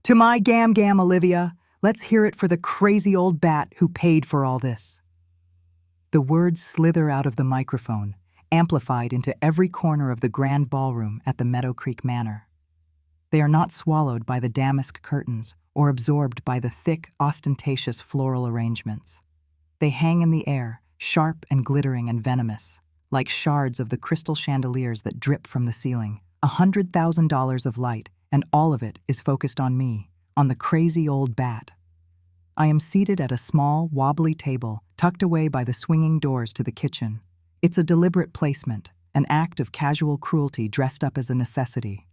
To my gam gam, Olivia. Let's hear it for the crazy old bat who paid for all this. The words slither out of the microphone, amplified into every corner of the grand ballroom at the Meadow Creek Manor. They are not swallowed by the damask curtains or absorbed by the thick, ostentatious floral arrangements. They hang in the air, sharp and glittering and venomous, like shards of the crystal chandeliers that drip from the ceiling. $100,000 of light, and all of it is focused on me, on the crazy old bat. I am seated at a small, wobbly table, tucked away by the swinging doors to the kitchen. It's a deliberate placement, an act of casual cruelty dressed up as a necessity.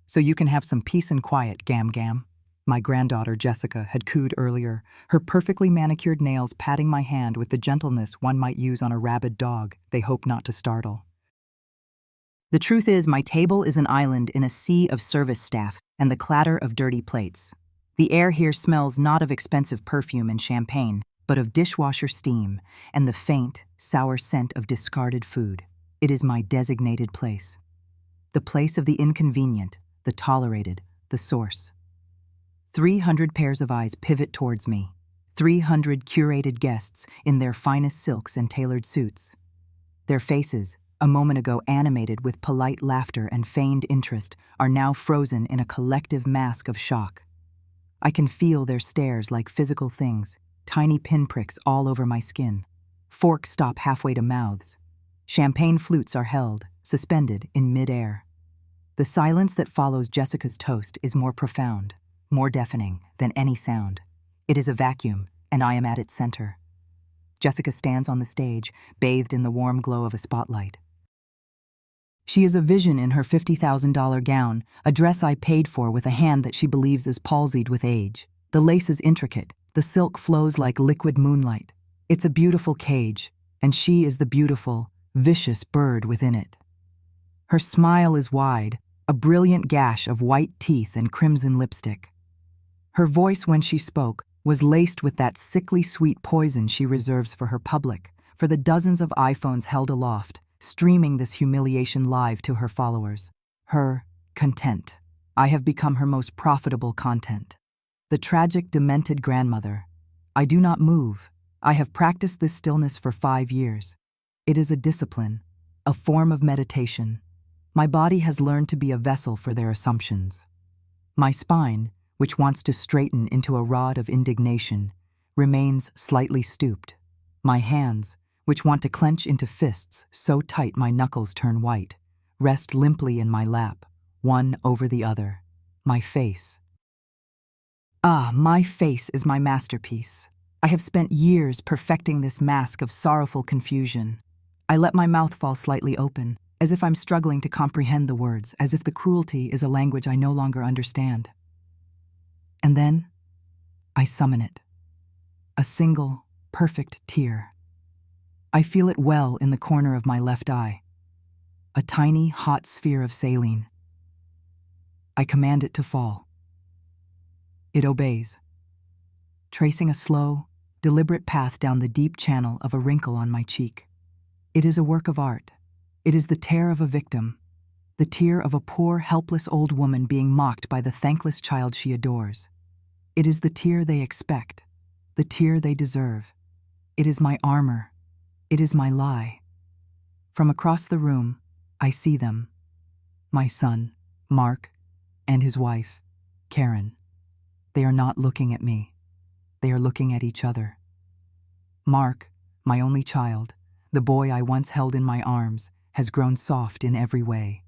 So you can have some peace and quiet, Gam Gam. My granddaughter, Jessica, had cooed earlier, her perfectly manicured nails patting my hand with the gentleness one might use on a rabid dog they hope not to startle. The truth is, my table is an island in a sea of service staff and the clatter of dirty plates. The air here smells not of expensive perfume and champagne, but of dishwasher steam and the faint, sour scent of discarded food. It is my designated place. The place of the inconvenient, the tolerated, the source. 300 pairs of eyes pivot towards me. 300 curated guests in their finest silks and tailored suits. Their faces, a moment ago animated with polite laughter and feigned interest, are now frozen in a collective mask of shock. I can feel their stares like physical things, tiny pinpricks all over my skin. Forks stop halfway to mouths. Champagne flutes are held, suspended in mid-air. The silence that follows Jessica's toast is more profound, more deafening than any sound. It is a vacuum, and I am at its center. Jessica stands on the stage, bathed in the warm glow of a spotlight. She is a vision in her $50,000 gown, a dress I paid for with a hand that she believes is palsied with age. The lace is intricate, the silk flows like liquid moonlight. It's a beautiful cage, and she is the beautiful, vicious bird within it. Her smile is wide, a brilliant gash of white teeth and crimson lipstick. Her voice when she spoke was laced with that sickly sweet poison she reserves for her public, for the dozens of iPhones held aloft, streaming this humiliation live to her followers. Her content. I have become her most profitable content. The tragic, demented grandmother. I do not move. I have practiced this stillness for 5 years. It is a discipline, a form of meditation. My body has learned to be a vessel for their assumptions. My spine, which wants to straighten into a rod of indignation, remains slightly stooped. My hands, which want to clench into fists so tight my knuckles turn white, rest limply in my lap, one over the other. My face. My face is my masterpiece. I have spent years perfecting this mask of sorrowful confusion. I let my mouth fall slightly open, as if I'm struggling to comprehend the words, as if the cruelty is a language I no longer understand. And then, I summon it. A single, perfect tear. I feel it well in the corner of my left eye. A tiny, hot sphere of saline. I command it to fall. It obeys, tracing a slow, deliberate path down the deep channel of a wrinkle on my cheek. It is a work of art. It is the tear of a victim, the tear of a poor, helpless old woman being mocked by the thankless child she adores. It is the tear they expect, the tear they deserve. It is my armor. It is my lie. From across the room, I see them. My son, Mark, and his wife, Karen. They are not looking at me. They are looking at each other. Mark, my only child, the boy I once held in my arms, has grown soft in every way.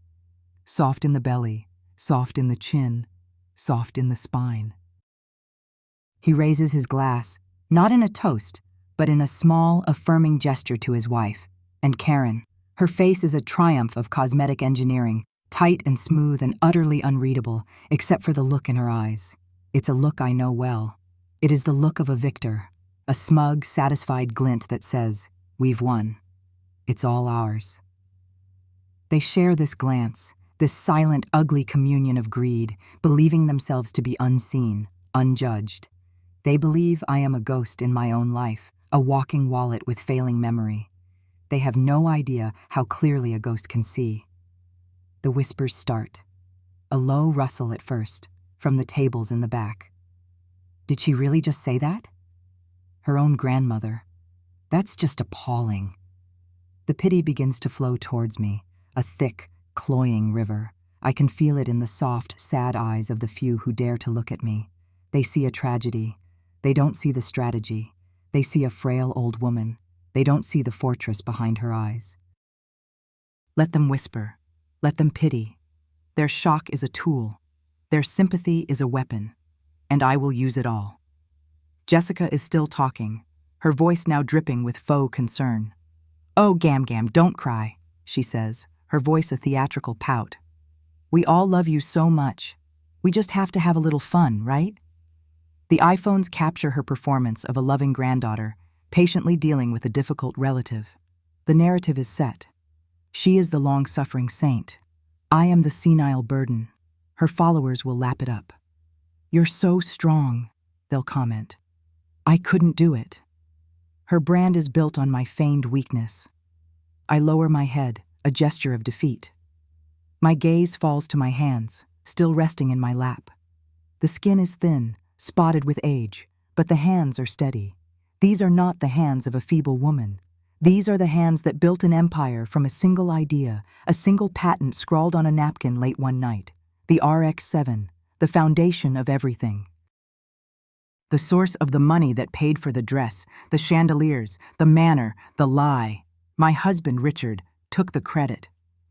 Soft in the belly, soft in the chin, soft in the spine. He raises his glass, not in a toast, but in a small, affirming gesture to his wife. And Karen, her face is a triumph of cosmetic engineering, tight and smooth and utterly unreadable, except for the look in her eyes. It's a look I know well. It is the look of a victor, a smug, satisfied glint that says, "We've won. It's all ours." They share this glance, this silent, ugly communion of greed, believing themselves to be unseen, unjudged. They believe I am a ghost in my own life, a walking wallet with failing memory. They have no idea how clearly a ghost can see. The whispers start. A low rustle at first, from the tables in the back. Did she really just say that? Her own grandmother. That's just appalling. The pity begins to flow towards me, a thick, cloying river. I can feel it in the soft, sad eyes of the few who dare to look at me. They see a tragedy. They don't see the strategy. They see a frail old woman. They don't see the fortress behind her eyes. Let them whisper. Let them pity. Their shock is a tool. Their sympathy is a weapon. And I will use it all. Jessica is still talking, her voice now dripping with faux concern. "Oh, Gam, don't cry," she says, her voice a theatrical pout. "We all love you so much. We just have to have a little fun, right?" The iPhones capture her performance of a loving granddaughter, patiently dealing with a difficult relative. The narrative is set. She is the long-suffering saint. I am the senile burden. Her followers will lap it up. "You're so strong," they'll comment. "I couldn't do it." Her brand is built on my feigned weakness. I lower my head, a gesture of defeat. My gaze falls to my hands, still resting in my lap. The skin is thin, spotted with age, but the hands are steady. These are not the hands of a feeble woman. These are the hands that built an empire from a single idea, a single patent scrawled on a napkin late one night. The RX-7, the foundation of everything. The source of the money that paid for the dress, the chandeliers, the manor, the lie. My husband, Richard, took the credit.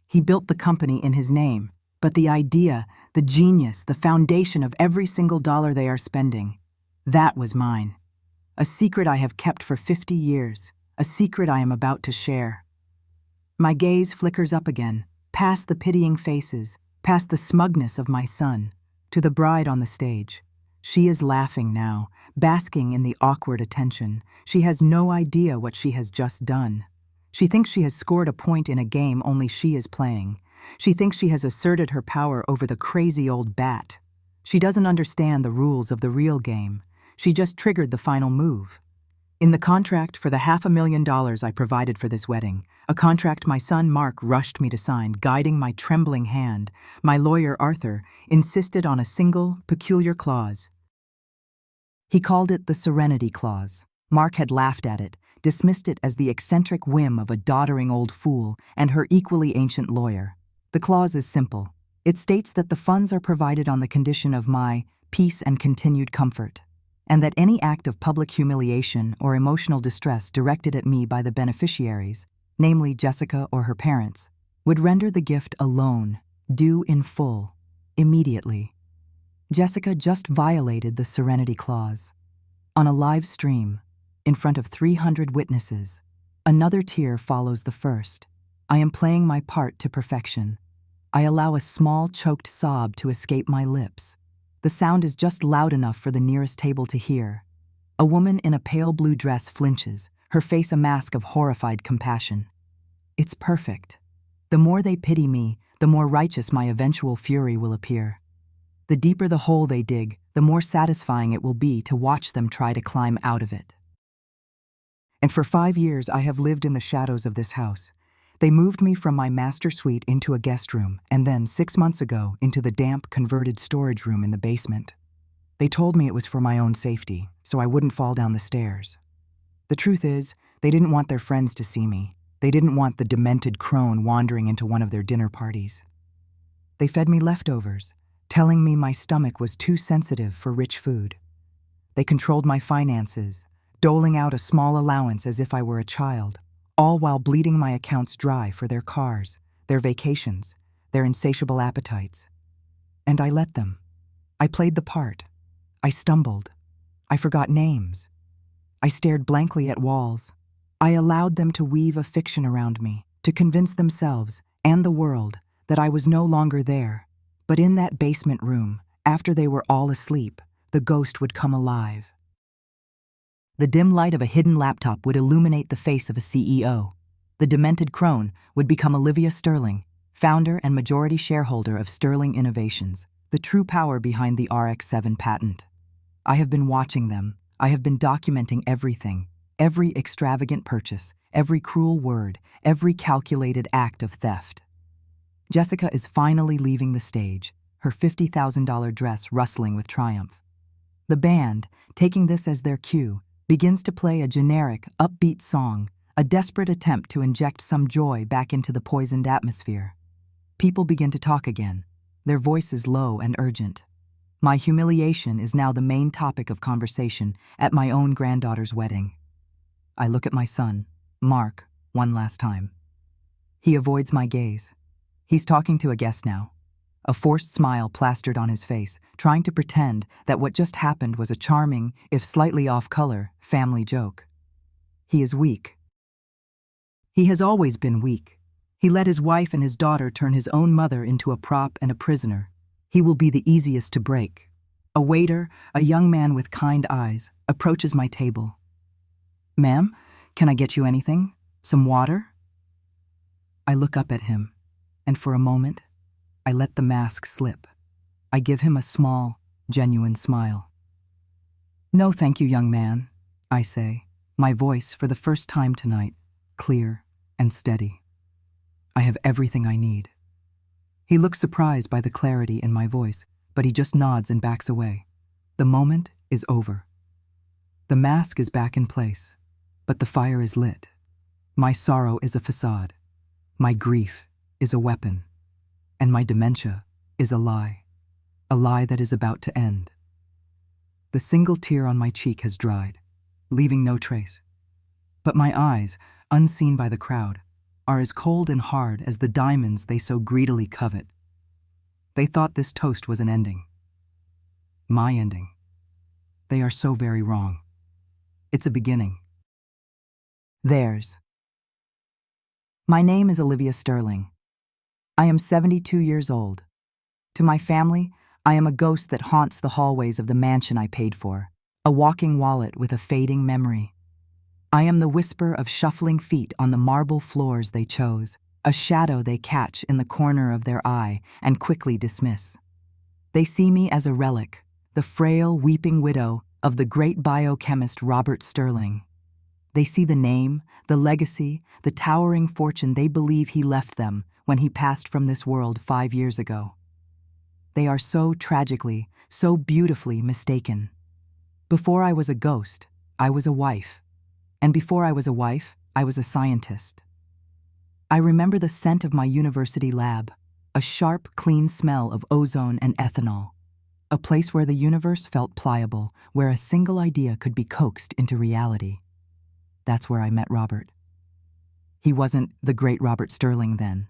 He built the company in his name, but the idea, the genius, the foundation of every single dollar they are spending, that was mine. A secret I have kept for 50 years, a secret I am about to share. My gaze flickers up again, past the pitying faces, past the smugness of my son, to the bride on the stage. She is laughing now, basking in the awkward attention. She has no idea what she has just done. She thinks she has scored a point in a game only she is playing. She thinks she has asserted her power over the crazy old bat. She doesn't understand the rules of the real game. She just triggered the final move. In the contract for the $500,000 I provided for this wedding, a contract my son Mark rushed me to sign, guiding my trembling hand, my lawyer Arthur insisted on a single, peculiar clause. He called it the Serenity Clause. Mark had laughed at it, dismissed it as the eccentric whim of a doddering old fool and her equally ancient lawyer. The clause is simple. It states that the funds are provided on the condition of my peace and continued comfort, and that any act of public humiliation or emotional distress directed at me by the beneficiaries, namely Jessica or her parents, would render the gift a loan, due in full, immediately. Jessica just violated the Serenity Clause. On a live stream, in front of 300 witnesses, another tear follows the first. I am playing my part to perfection. I allow a small, choked sob to escape my lips. The sound is just loud enough for the nearest table to hear. A woman in a pale blue dress flinches, her face a mask of horrified compassion. It's perfect. The more they pity me, the more righteous my eventual fury will appear. The deeper the hole they dig, the more satisfying it will be to watch them try to climb out of it. And for 5 years I have lived in the shadows of this house. They moved me from my master suite into a guest room, and then 6 months ago into the damp, converted storage room in the basement. They told me it was for my own safety, so I wouldn't fall down the stairs. The truth is, they didn't want their friends to see me. They didn't want the demented crone wandering into one of their dinner parties. They fed me leftovers, telling me my stomach was too sensitive for rich food. They controlled my finances, doling out a small allowance as if I were a child, all while bleeding my accounts dry for their cars, their vacations, their insatiable appetites. And I let them. I played the part. I stumbled. I forgot names. I stared blankly at walls. I allowed them to weave a fiction around me, to convince themselves and the world that I was no longer there. But in that basement room, after they were all asleep, the ghost would come alive. The dim light of a hidden laptop would illuminate the face of a CEO. The demented crone would become Olivia Sterling, founder and majority shareholder of Sterling Innovations, the true power behind the RX-7 patent. I have been watching them. I have been documenting everything, every extravagant purchase, every cruel word, every calculated act of theft. Jessica is finally leaving the stage. her $50,000 dress rustling with triumph. The band, taking this as their cue, begins to play a generic, upbeat song, a desperate attempt to inject some joy back into the poisoned atmosphere. People begin to talk again, their voices low and urgent. My humiliation is now the main topic of conversation at my own granddaughter's wedding. I look at my son, Mark, one last time. He avoids my gaze. He's talking to a guest now, a forced smile plastered on his face, trying to pretend that what just happened was a charming, if slightly off-color, family joke. He is weak. He has always been weak. He let his wife and his daughter turn his own mother into a prop and a prisoner. He will be the easiest to break. A waiter, a young man with kind eyes, approaches my table. "Ma'am, can I get you anything? Some water?" I look up at him, and for a moment, I let the mask slip. I give him a small, genuine smile. "No, thank you, young man," I say, my voice, for the first time tonight, clear and steady. "I have everything I need." He looks surprised by the clarity in my voice, but he just nods and backs away. The moment is over. The mask is back in place, but the fire is lit. My sorrow is a facade. My grief is a weapon. And my dementia is a lie that is about to end. The single tear on my cheek has dried, leaving no trace. But my eyes, unseen by the crowd, are as cold and hard as the diamonds they so greedily covet. They thought this toast was an ending. My ending. They are so very wrong. It's a beginning. Theirs. My name is Olivia Sterling. I am 72 years old. To my family, I am a ghost that haunts the hallways of the mansion I paid for, a walking wallet with a fading memory. I am the whisper of shuffling feet on the marble floors they chose, a shadow they catch in the corner of their eye and quickly dismiss. They see me as a relic, the frail, weeping widow of the great biochemist Robert Sterling. They see the name, the legacy, the towering fortune they believe he left them when he passed from this world 5 years ago. They are so tragically, so beautifully mistaken. Before I was a ghost, I was a wife. And before I was a wife, I was a scientist. I remember the scent of my university lab, a sharp, clean smell of ozone and ethanol, a place where the universe felt pliable, where a single idea could be coaxed into reality. That's where I met Robert. He wasn't the great Robert Sterling then.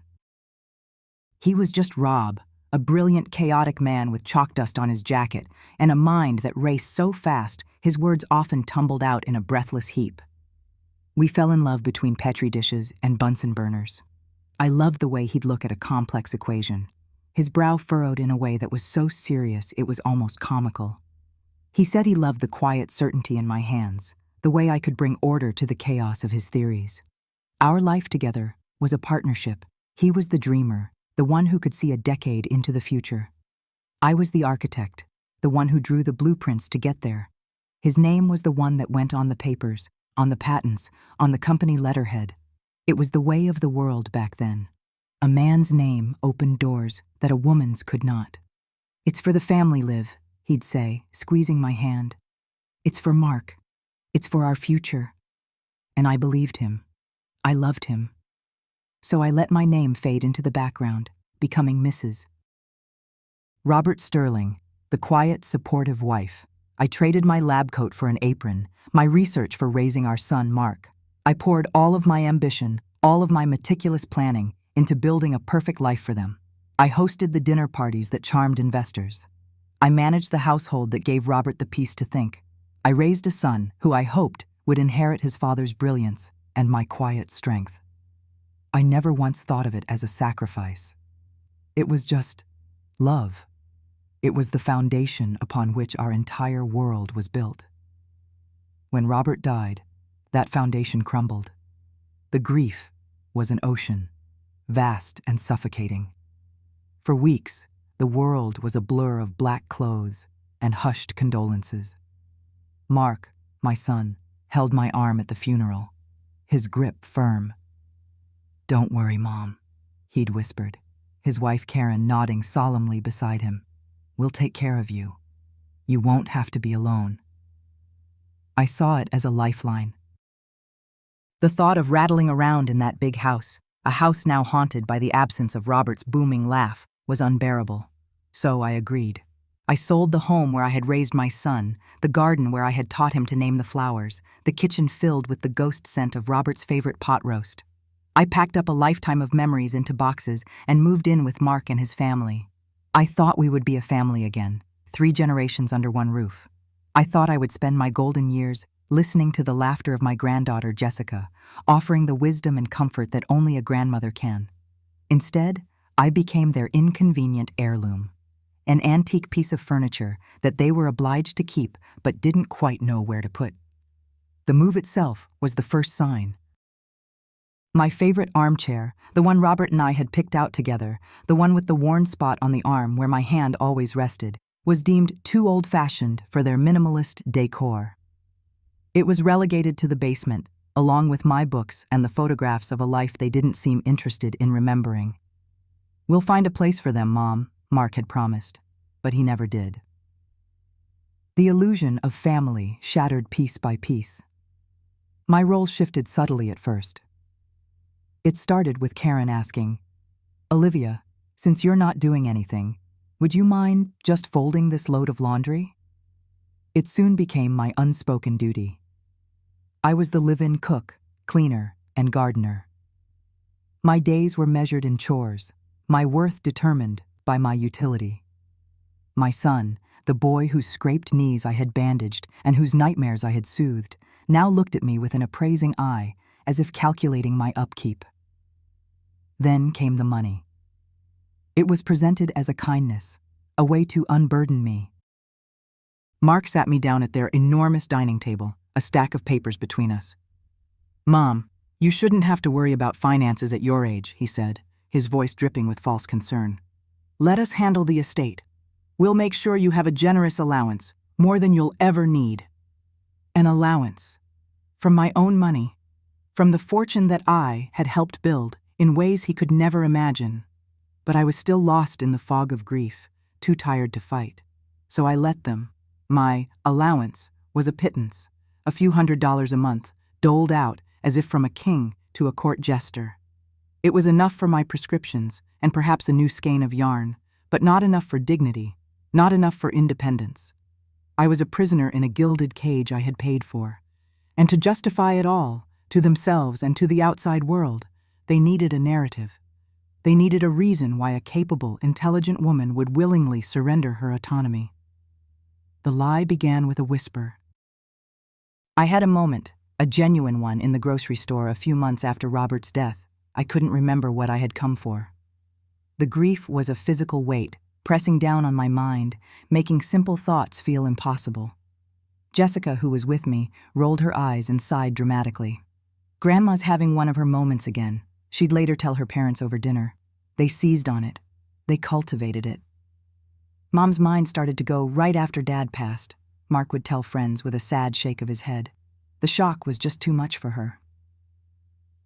He was just Rob, a brilliant, chaotic man with chalk dust on his jacket and a mind that raced so fast his words often tumbled out in a breathless heap. We fell in love between Petri dishes and Bunsen burners. I loved the way he'd look at a complex equation, his brow furrowed in a way that was so serious it was almost comical. He said he loved the quiet certainty in my hands, the way I could bring order to the chaos of his theories. Our life together was a partnership. He was the dreamer, the one who could see a decade into the future. I was the architect, the one who drew the blueprints to get there. His name was the one that went on the papers, on the patents, on the company letterhead. It was the way of the world back then. A man's name opened doors that a woman's could not. "It's for the family, Liv," he'd say, squeezing my hand. "It's for Mark. It's for our future." And I believed him. I loved him. So I let my name fade into the background, becoming Mrs. Robert Sterling, the quiet, supportive wife. I traded my lab coat for an apron, my research for raising our son, Mark. I poured all of my ambition, all of my meticulous planning, into building a perfect life for them. I hosted the dinner parties that charmed investors. I managed the household that gave Robert the peace to think. I raised a son who I hoped would inherit his father's brilliance and my quiet strength. I never once thought of it as a sacrifice. It was just love. It was the foundation upon which our entire world was built. When Robert died, that foundation crumbled. The grief was an ocean, vast and suffocating. For weeks, the world was a blur of black clothes and hushed condolences. Mark, my son, held my arm at the funeral, his grip firm. "Don't worry, Mom," he'd whispered, his wife Karen nodding solemnly beside him. "We'll take care of you. You won't have to be alone." I saw it as a lifeline. The thought of rattling around in that big house, a house now haunted by the absence of Robert's booming laugh, was unbearable. So I agreed. I sold the home where I had raised my son, the garden where I had taught him to name the flowers, the kitchen filled with the ghost scent of Robert's favorite pot roast. I packed up a lifetime of memories into boxes and moved in with Mark and his family. I thought we would be a family again, 3 generations under one roof. I thought I would spend my golden years listening to the laughter of my granddaughter, Jessica, offering the wisdom and comfort that only a grandmother can. Instead, I became their inconvenient heirloom, an antique piece of furniture that they were obliged to keep but didn't quite know where to put. The move itself was the first sign. My favorite armchair, the one Robert and I had picked out together, the one with the worn spot on the arm where my hand always rested, was deemed too old-fashioned for their minimalist decor. It was relegated to the basement, along with my books and the photographs of a life they didn't seem interested in remembering. "We'll find a place for them, Mom," Mark had promised, but he never did. The illusion of family shattered piece by piece. My role shifted subtly at first. It started with Karen asking, "Olivia, since you're not doing anything, would you mind just folding this load of laundry?" It soon became my unspoken duty. I was the live-in cook, cleaner, and gardener. My days were measured in chores, my worth determined by my utility. My son, the boy whose scraped knees I had bandaged and whose nightmares I had soothed, now looked at me with an appraising eye, as if calculating my upkeep. Then came the money. It was presented as a kindness, a way to unburden me. Mark sat me down at their enormous dining table, a stack of papers between us. "Mom, you shouldn't have to worry about finances at your age," he said, his voice dripping with false concern. "Let us handle the estate. We'll make sure you have a generous allowance, more than you'll ever need." An allowance. From my own money. From the fortune that I had helped build in ways he could never imagine. But I was still lost in the fog of grief, too tired to fight. So I let them. My allowance was a pittance, a few $100s a month, doled out as if from a king to a court jester. It was enough for my prescriptions and perhaps a new skein of yarn, but not enough for dignity, not enough for independence. I was a prisoner in a gilded cage I had paid for. And to justify it all, to themselves and to the outside world, they needed a narrative. They needed a reason why a capable, intelligent woman would willingly surrender her autonomy. The lie began with a whisper. I had a moment, a genuine one, in the grocery store a few months after Robert's death. I couldn't remember what I had come for. The grief was a physical weight, pressing down on my mind, making simple thoughts feel impossible. Jessica, who was with me, rolled her eyes and sighed dramatically. "Grandma's having one of her moments again," she'd later tell her parents over dinner. "They seized on it. They cultivated it." Mom's mind started to go right after Dad passed, Mark would tell friends with a sad shake of his head. The shock was just too much for her.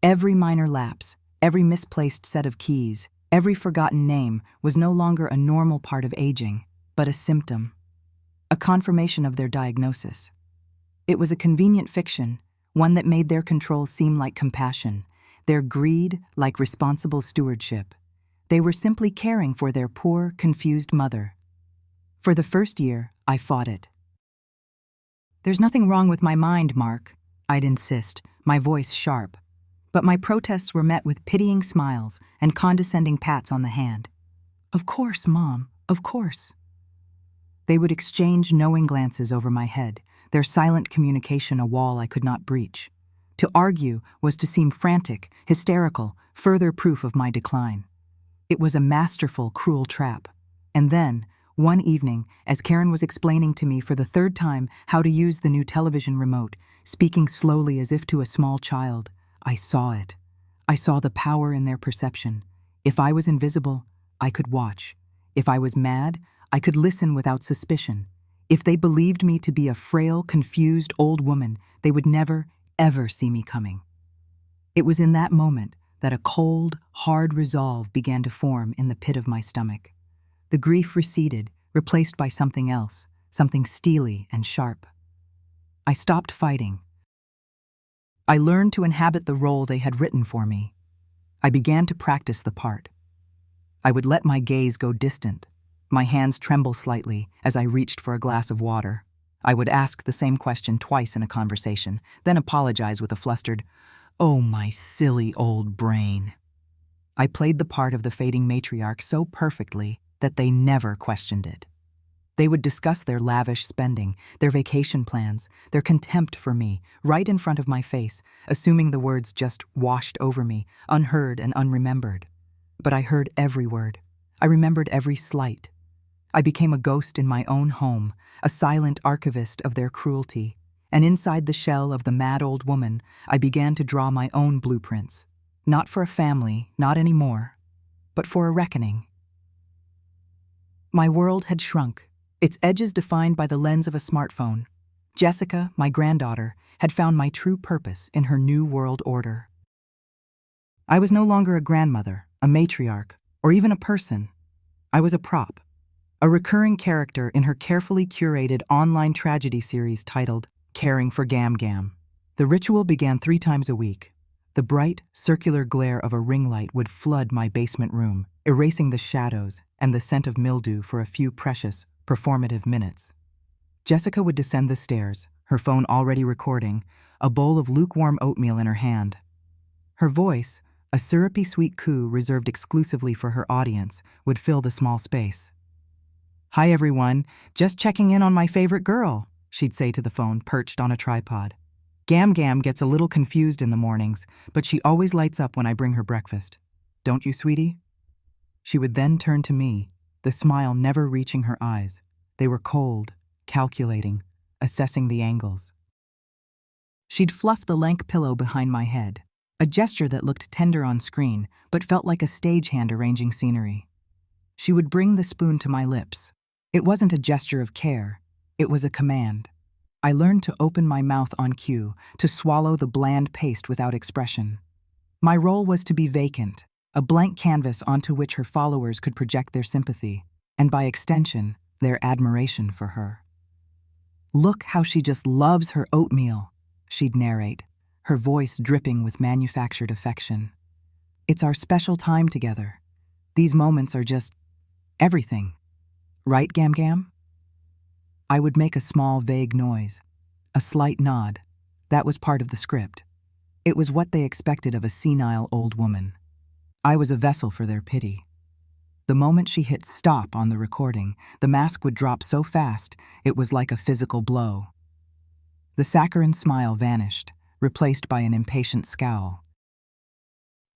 Every minor lapse, every misplaced set of keys, every forgotten name was no longer a normal part of aging, but a symptom, a confirmation of their diagnosis. It was a convenient fiction, one that made their control seem like compassion, their greed like responsible stewardship. They were simply caring for their poor, confused mother. For the first year, I fought it. "There's nothing wrong with my mind, Mark," I'd insist, my voice sharp. But my protests were met with pitying smiles and condescending pats on the hand. "Of course, Mom, of course." They would exchange knowing glances over my head, their silent communication a wall I could not breach. To argue was to seem frantic, hysterical, further proof of my decline. It was a masterful, cruel trap. And then, one evening, as Karen was explaining to me for the third time how to use the new television remote, speaking slowly as if to a small child, I saw it. I saw the power in their perception. If I was invisible, I could watch. If I was mad, I could listen without suspicion. If they believed me to be a frail, confused old woman, they would never, ever see me coming. It was in that moment that a cold, hard resolve began to form in the pit of my stomach. The grief receded, replaced by something else, something steely and sharp. I stopped fighting. I learned to inhabit the role they had written for me. I began to practice the part. I would let my gaze go distant, my hands tremble slightly as I reached for a glass of water. I would ask the same question twice in a conversation, then apologize with a flustered, "Oh, my silly old brain." I played the part of the fading matriarch so perfectly that they never questioned it. They would discuss their lavish spending, their vacation plans, their contempt for me, right in front of my face, assuming the words just washed over me, unheard and unremembered. But I heard every word. I remembered every slight. I became a ghost in my own home, a silent archivist of their cruelty, and inside the shell of the mad old woman, I began to draw my own blueprints. Not for a family, not anymore, but for a reckoning. My world had shrunk, its edges defined by the lens of a smartphone. Jessica, my granddaughter, had found my true purpose in her new world order. I was no longer a grandmother, a matriarch, or even a person. I was a prop, a recurring character in her carefully curated online tragedy series titled Caring for Gam Gam. The ritual began 3 times a week. The bright, circular glare of a ring light would flood my basement room, erasing the shadows and the scent of mildew for a few precious, performative minutes. Jessica would descend the stairs, her phone already recording, a bowl of lukewarm oatmeal in her hand. Her voice, a syrupy sweet coo reserved exclusively for her audience, would fill the small space. "Hi everyone, just checking in on my favorite girl," she'd say to the phone perched on a tripod. "Gam Gam gets a little confused in the mornings, but she always lights up when I bring her breakfast. Don't you, sweetie?" She would then turn to me, the smile never reaching her eyes. They were cold, calculating, assessing the angles. She'd fluff the lank pillow behind my head, a gesture that looked tender on screen, but felt like a stagehand arranging scenery. She would bring the spoon to my lips. It wasn't a gesture of care, it was a command. I learned to open my mouth on cue, to swallow the bland paste without expression. My role was to be vacant, a blank canvas onto which her followers could project their sympathy, and by extension, their admiration for her. "Look how she just loves her oatmeal," she'd narrate, her voice dripping with manufactured affection. "It's our special time together. These moments are just everything. Right, Gam Gam?" I would make a small, vague noise, a slight nod. That was part of the script. It was what they expected of a senile old woman. I was a vessel for their pity. The moment she hit stop on the recording, the mask would drop so fast, it was like a physical blow. The saccharine smile vanished, replaced by an impatient scowl.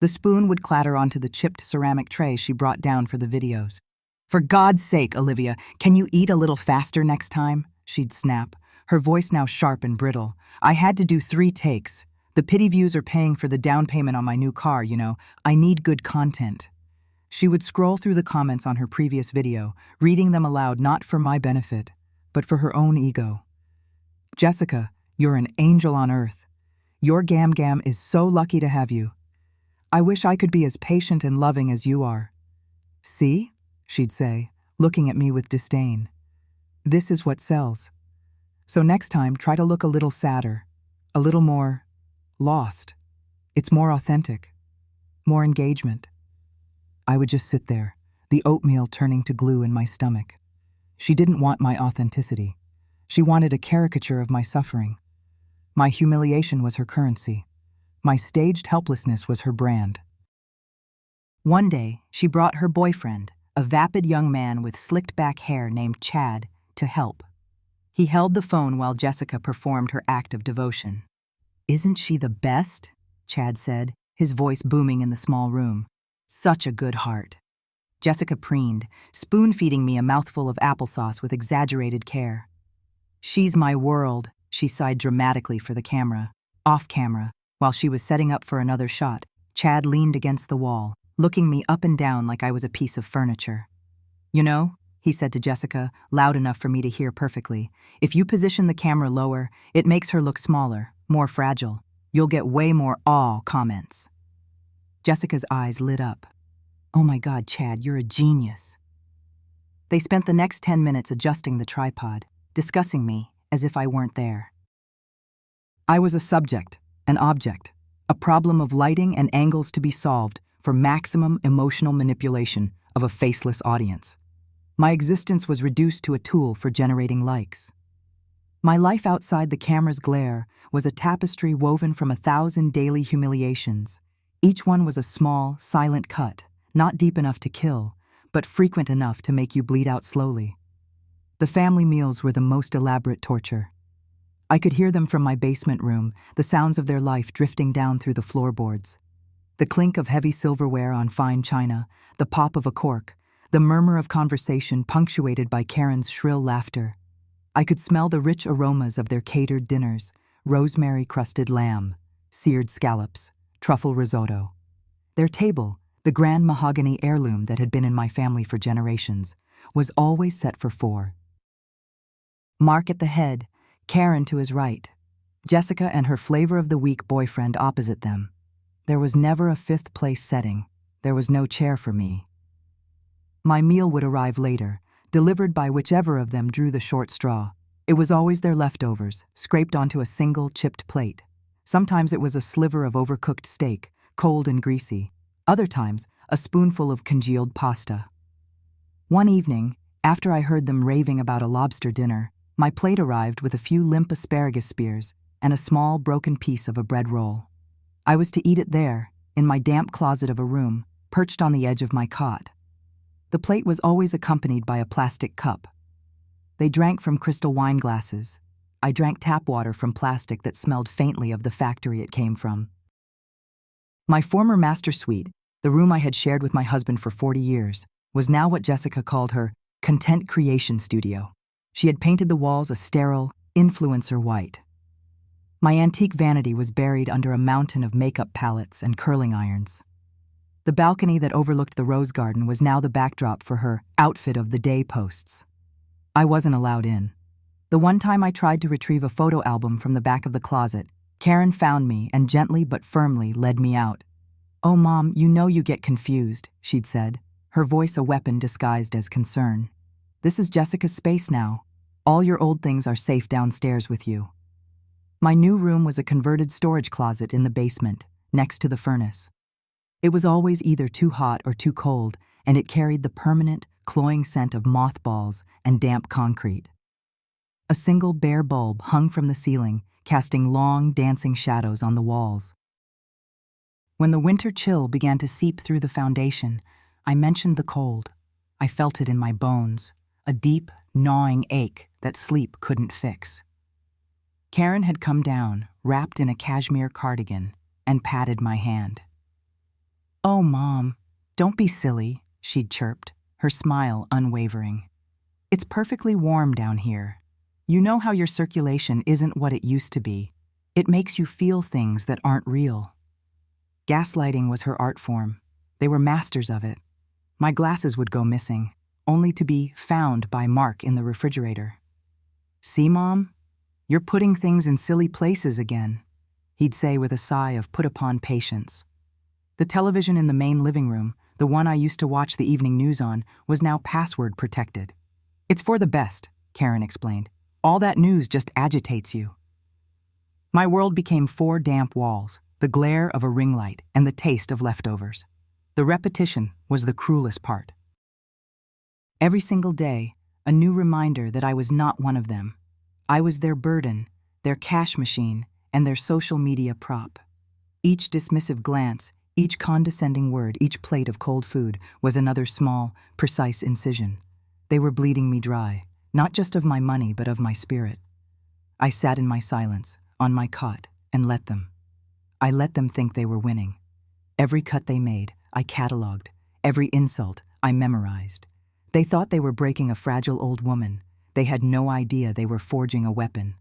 The spoon would clatter onto the chipped ceramic tray she brought down for the videos. "For God's sake, Olivia, can you eat a little faster next time?" she'd snap, her voice now sharp and brittle. "I had to do 3 takes. The pity views are paying for the down payment on my new car, you know. I need good content." She would scroll through the comments on her previous video, reading them aloud not for my benefit, but for her own ego. "Jessica, you're an angel on earth. Your Gam Gam is so lucky to have you. I wish I could be as patient and loving as you are. See?" she'd say, looking at me with disdain. "This is what sells. So next time, try to look a little sadder, a little more lost. It's more authentic, more engagement." I would just sit there, the oatmeal turning to glue in my stomach. She didn't want my authenticity. She wanted a caricature of my suffering. My humiliation was her currency. My staged helplessness was her brand. One day, she brought her boyfriend, a vapid young man with slicked-back hair named Chad, to help. He held the phone while Jessica performed her act of devotion. "Isn't she the best?" Chad said, his voice booming in the small room. "Such a good heart." Jessica preened, spoon-feeding me a mouthful of applesauce with exaggerated care. "She's my world," she sighed dramatically for the camera. Off camera, while she was setting up for another shot, Chad leaned against the wall, looking me up and down like I was a piece of furniture. "You know," he said to Jessica, loud enough for me to hear perfectly, "if you position the camera lower, it makes her look smaller, more fragile. You'll get way more awe comments." Jessica's eyes lit up. "Oh my God, Chad, you're a genius." They spent the next 10 minutes adjusting the tripod, discussing me as if I weren't there. I was a subject, an object, a problem of lighting and angles to be solved for maximum emotional manipulation of a faceless audience. My existence was reduced to a tool for generating likes. My life outside the camera's glare was a tapestry woven from 1,000 daily humiliations. Each one was a small, silent cut, not deep enough to kill, but frequent enough to make you bleed out slowly. The family meals were the most elaborate torture. I could hear them from my basement room, the sounds of their life drifting down through the floorboards. The clink of heavy silverware on fine china, the pop of a cork, the murmur of conversation punctuated by Karen's shrill laughter. I could smell the rich aromas of their catered dinners: rosemary-crusted lamb, seared scallops, truffle risotto. Their table, the grand mahogany heirloom that had been in my family for generations, was always set for 4. Mark at the head, Karen to his right, Jessica and her flavor-of-the-week boyfriend opposite them. There was never a fifth-place setting. There was no chair for me. My meal would arrive later, delivered by whichever of them drew the short straw. It was always their leftovers, scraped onto a single chipped plate. Sometimes it was a sliver of overcooked steak, cold and greasy. Other times, a spoonful of congealed pasta. One evening, after I heard them raving about a lobster dinner, my plate arrived with a few limp asparagus spears and a small broken piece of a bread roll. I was to eat it there, in my damp closet of a room, perched on the edge of my cot. The plate was always accompanied by a plastic cup. They drank from crystal wine glasses. I drank tap water from plastic that smelled faintly of the factory it came from. My former master suite, the room I had shared with my husband for 40 years, was now what Jessica called her content creation studio. She had painted the walls a sterile, influencer white. My antique vanity was buried under a mountain of makeup palettes and curling irons. The balcony that overlooked the rose garden was now the backdrop for her outfit of the day posts. I wasn't allowed in. The one time I tried to retrieve a photo album from the back of the closet, Karen found me and gently but firmly led me out. "Oh, Mom, you know you get confused," she'd said, her voice a weapon disguised as concern. "This is Jessica's space now. All your old things are safe downstairs with you." My new room was a converted storage closet in the basement, next to the furnace. It was always either too hot or too cold, and it carried the permanent, cloying scent of mothballs and damp concrete. A single bare bulb hung from the ceiling, casting long, dancing shadows on the walls. When the winter chill began to seep through the foundation, I mentioned the cold. I felt it in my bones, a deep, gnawing ache that sleep couldn't fix. Karen had come down, wrapped in a cashmere cardigan, and patted my hand. "Oh, Mom, don't be silly," she'd chirped, her smile unwavering. "It's perfectly warm down here. You know how your circulation isn't what it used to be. It makes you feel things that aren't real." Gaslighting was her art form. They were masters of it. My glasses would go missing, only to be found by Mark in the refrigerator. "See, Mom? You're putting things in silly places again," he'd say with a sigh of put-upon patience. The television in the main living room, the one I used to watch the evening news on, was now password protected. "It's for the best," Karen explained. "All that news just agitates you." My world became 4 damp walls, the glare of a ring light and the taste of leftovers. The repetition was the cruelest part. Every single day, a new reminder that I was not one of them. I was their burden, their cash machine, and their social media prop. Each dismissive glance, each condescending word, each plate of cold food was another small, precise incision. They were bleeding me dry, not just of my money but of my spirit. I sat in my silence, on my cot, and let them. I let them think they were winning. Every cut they made, I cataloged. Every insult, I memorized. They thought they were breaking a fragile old woman. They had no idea they were forging a weapon.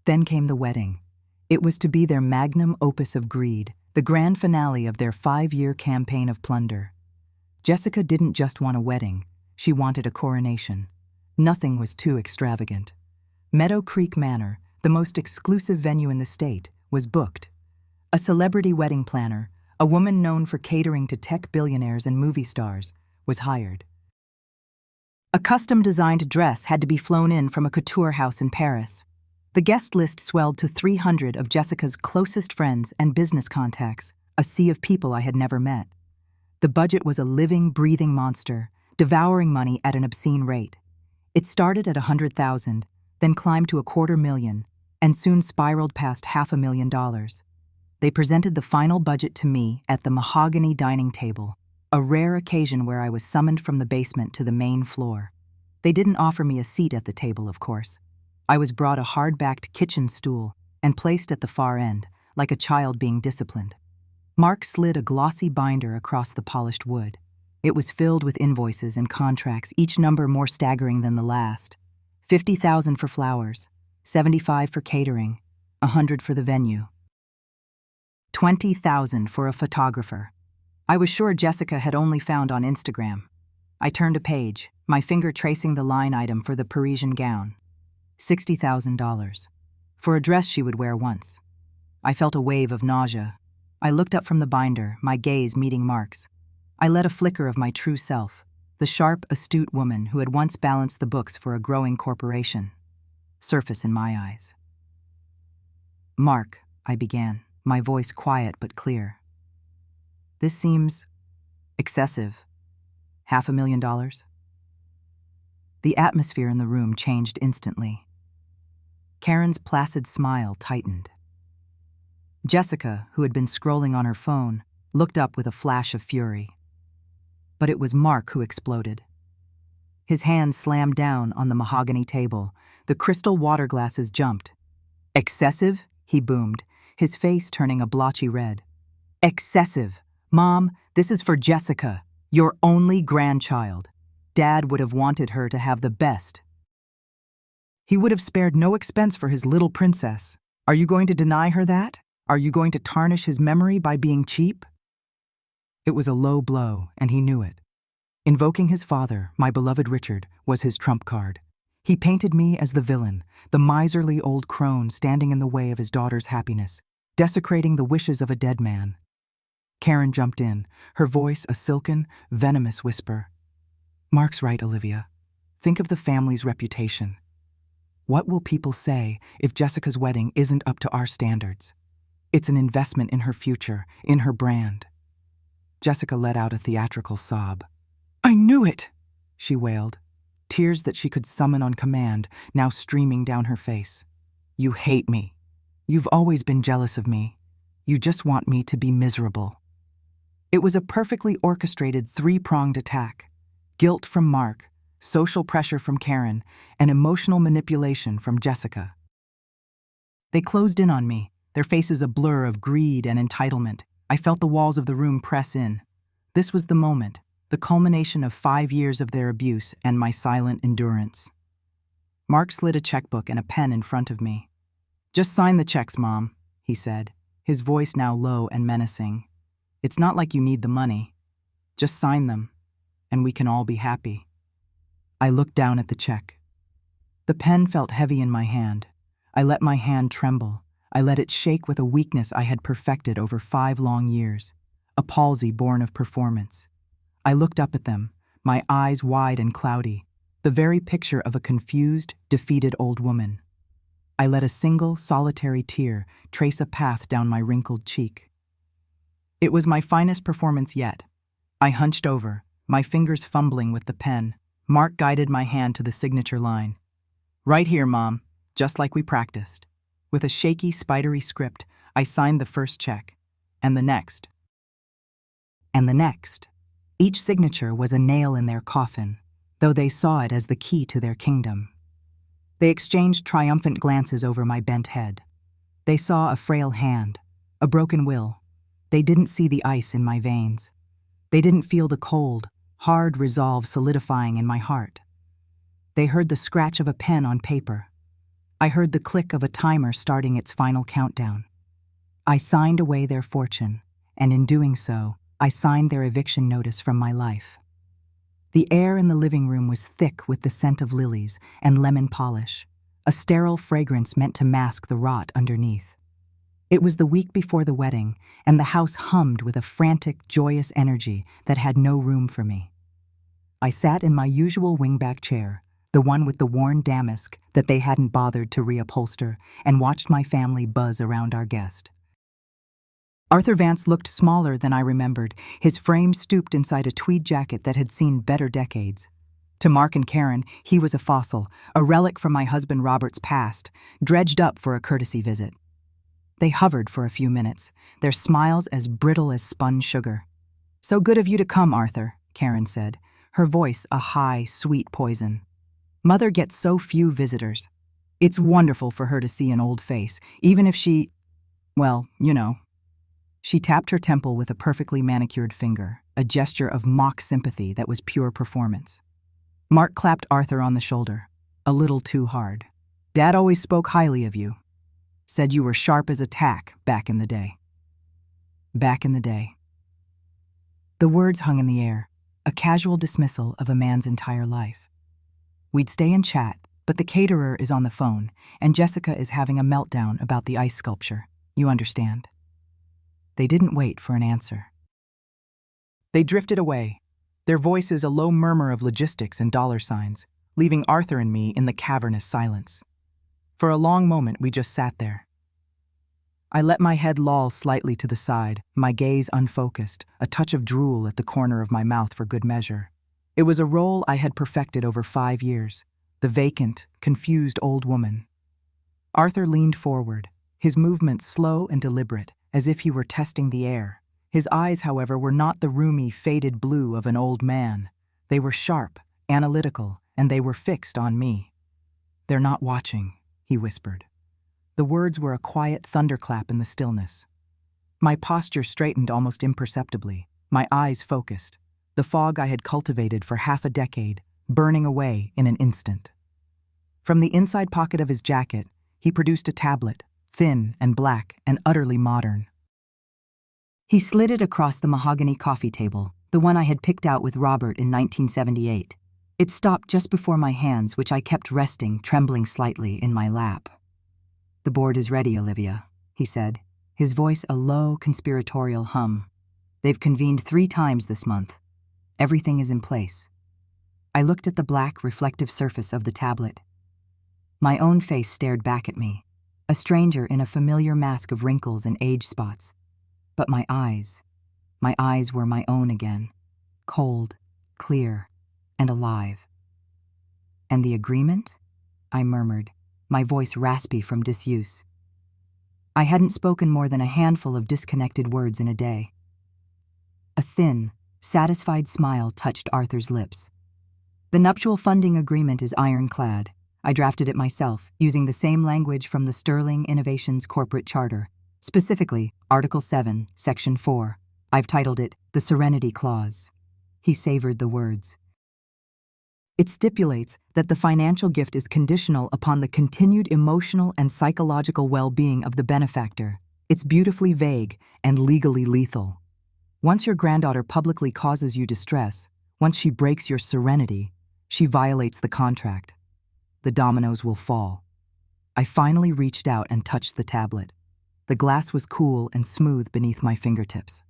Then came the wedding. It was to be their magnum opus of greed, the grand finale of their 5-year campaign of plunder. Jessica didn't just want a wedding. She wanted a coronation. Nothing was too extravagant. Meadow Creek Manor, the most exclusive venue in the state, was booked. A celebrity wedding planner, A woman known for catering to tech billionaires and movie stars was hired. A custom-designed dress had to be flown in from a couture house in Paris. The guest list swelled to 300 of Jessica's closest friends and business contacts, a sea of people I had never met. The budget was a living, breathing monster, devouring money at an obscene rate. It started at $100,000, then climbed to $250,000, and soon spiraled past $500,000. They presented the final budget to me at the mahogany dining table, a rare occasion where I was summoned from the basement to the main floor. They didn't offer me a seat at the table, of course. I was brought a hard-backed kitchen stool and placed at the far end, like a child being disciplined. Mark slid a glossy binder across the polished wood. It was filled with invoices and contracts, each number more staggering than the last. $50,000 for flowers, $75,000 for catering, $100,000 for the venue, $20,000 for a photographer. I was sure Jessica had only found on Instagram. I turned a page, my finger tracing the line item for the Parisian gown. $60,000. For a dress she would wear once. I felt a wave of nausea. I looked up from the binder, my gaze meeting Mark's. I let a flicker of my true self, the sharp, astute woman who had once balanced the books for a growing corporation, surface in my eyes. "Mark," I began, my voice quiet but clear. "This seems excessive. $500,000? The atmosphere in the room changed instantly. Karen's placid smile tightened. Jessica, who had been scrolling on her phone, looked up with a flash of fury. But it was Mark who exploded. His hand slammed down on the mahogany table. The crystal water glasses jumped. "Excessive?" he boomed, his face turning a blotchy red. "Excessive. Mom, this is for Jessica, your only grandchild. Dad would have wanted her to have the best. He would have spared no expense for his little princess. Are you going to deny her that? Are you going to tarnish his memory by being cheap?" It was a low blow, and he knew it. Invoking his father, my beloved Richard, was his trump card. He painted me as the villain, the miserly old crone standing in the way of his daughter's happiness, desecrating the wishes of a dead man. Karen jumped in, her voice a silken, venomous whisper. "Mark's right, Olivia. Think of the family's reputation. What will people say if Jessica's wedding isn't up to our standards? It's an investment in her future, in her brand." Jessica let out a theatrical sob. "I knew it!" she wailed, tears that she could summon on command now streaming down her face. "You hate me. You've always been jealous of me. You just want me to be miserable." It was a perfectly orchestrated three-pronged attack. Guilt from Mark, social pressure from Karen, and emotional manipulation from Jessica. They closed in on me, their faces a blur of greed and entitlement. I felt the walls of the room press in. This was the moment, the culmination of 5 years of their abuse and my silent endurance. Mark slid a checkbook and a pen in front of me. "Just sign the checks, Mom," he said, his voice now low and menacing. "It's not like you need the money. Just sign them, and we can all be happy." I looked down at the check. The pen felt heavy in my hand. I let my hand tremble. I let it shake with a weakness I had perfected over 5 long years, a palsy born of performance. I looked up at them, my eyes wide and cloudy, the very picture of a confused, defeated old woman. I let a single, solitary tear trace a path down my wrinkled cheek. It was my finest performance yet. I hunched over, my fingers fumbling with the pen. Mark guided my hand to the signature line. "Right here, Mom, just like we practiced." With a shaky, spidery script, I signed the first check, and the next. And the next. Each signature was a nail in their coffin, though they saw it as the key to their kingdom. They exchanged triumphant glances over my bent head. They saw a frail hand, a broken will. They didn't see the ice in my veins. They didn't feel the cold, hard resolve solidifying in my heart. They heard the scratch of a pen on paper. I heard the click of a timer starting its final countdown. I signed away their fortune, and in doing so, I signed their eviction notice from my life. The air in the living room was thick with the scent of lilies and lemon polish, a sterile fragrance meant to mask the rot underneath. It was the week before the wedding, and the house hummed with a frantic, joyous energy that had no room for me. I sat in my usual wingback chair, the one with the worn damask that they hadn't bothered to reupholster, and watched my family buzz around our guest. Arthur Vance looked smaller than I remembered, his frame stooped inside a tweed jacket that had seen better decades. To Mark and Karen, he was a fossil, a relic from my husband Robert's past, dredged up for a courtesy visit. They hovered for a few minutes, their smiles as brittle as spun sugar. "So good of you to come, Arthur," Karen said, her voice a high, sweet poison. "Mother gets so few visitors. It's wonderful for her to see an old face, even if she, well, you know." She tapped her temple with a perfectly manicured finger, a gesture of mock sympathy that was pure performance. Mark clapped Arthur on the shoulder, a little too hard. "Dad always spoke highly of you. Said you were sharp as a tack back in the day." Back in the day. The words hung in the air, a casual dismissal of a man's entire life. We'd stay and chat, but the caterer is on the phone, and Jessica is having a meltdown about the ice sculpture. You understand. They didn't wait for an answer. They drifted away, their voices a low murmur of logistics and dollar signs, leaving Arthur and me in the cavernous silence. For a long moment, we just sat there. I let my head loll slightly to the side, my gaze unfocused, a touch of drool at the corner of my mouth for good measure. It was a role I had perfected over 5 years, the vacant, confused old woman. Arthur leaned forward, his movements slow and deliberate, as if he were testing the air. His eyes, however, were not the roomy, faded blue of an old man. They were sharp, analytical, and they were fixed on me. "They're not watching," he whispered. The words were a quiet thunderclap in the stillness. My posture straightened almost imperceptibly, my eyes focused, the fog I had cultivated for half a decade, burning away in an instant. From the inside pocket of his jacket, he produced a tablet, thin and black and utterly modern. He slid it across the mahogany coffee table, the one I had picked out with Robert in 1978. It stopped just before my hands, which I kept resting, trembling slightly, in my lap. "The board is ready, Olivia," he said, his voice a low, conspiratorial hum. "They've convened 3 times this month. Everything is in place." I looked at the black, reflective surface of the tablet. My own face stared back at me, a stranger in a familiar mask of wrinkles and age spots. But my eyes were my own again, cold, clear, and alive. "And the agreement?" I murmured, my voice raspy from disuse. I hadn't spoken more than a handful of disconnected words in a day. A thin, satisfied smile touched Arthur's lips. "The nuptial funding agreement is ironclad. I drafted it myself, using the same language from the Sterling Innovations Corporate Charter, specifically Article 7, Section 4. I've titled it the Serenity Clause." He savored the words. "It stipulates that the financial gift is conditional upon the continued emotional and psychological well-being of the benefactor. It's beautifully vague and legally lethal. Once your granddaughter publicly causes you distress, once she breaks your serenity, she violates the contract. The dominoes will fall." I finally reached out and touched the tablet. The glass was cool and smooth beneath my fingertips.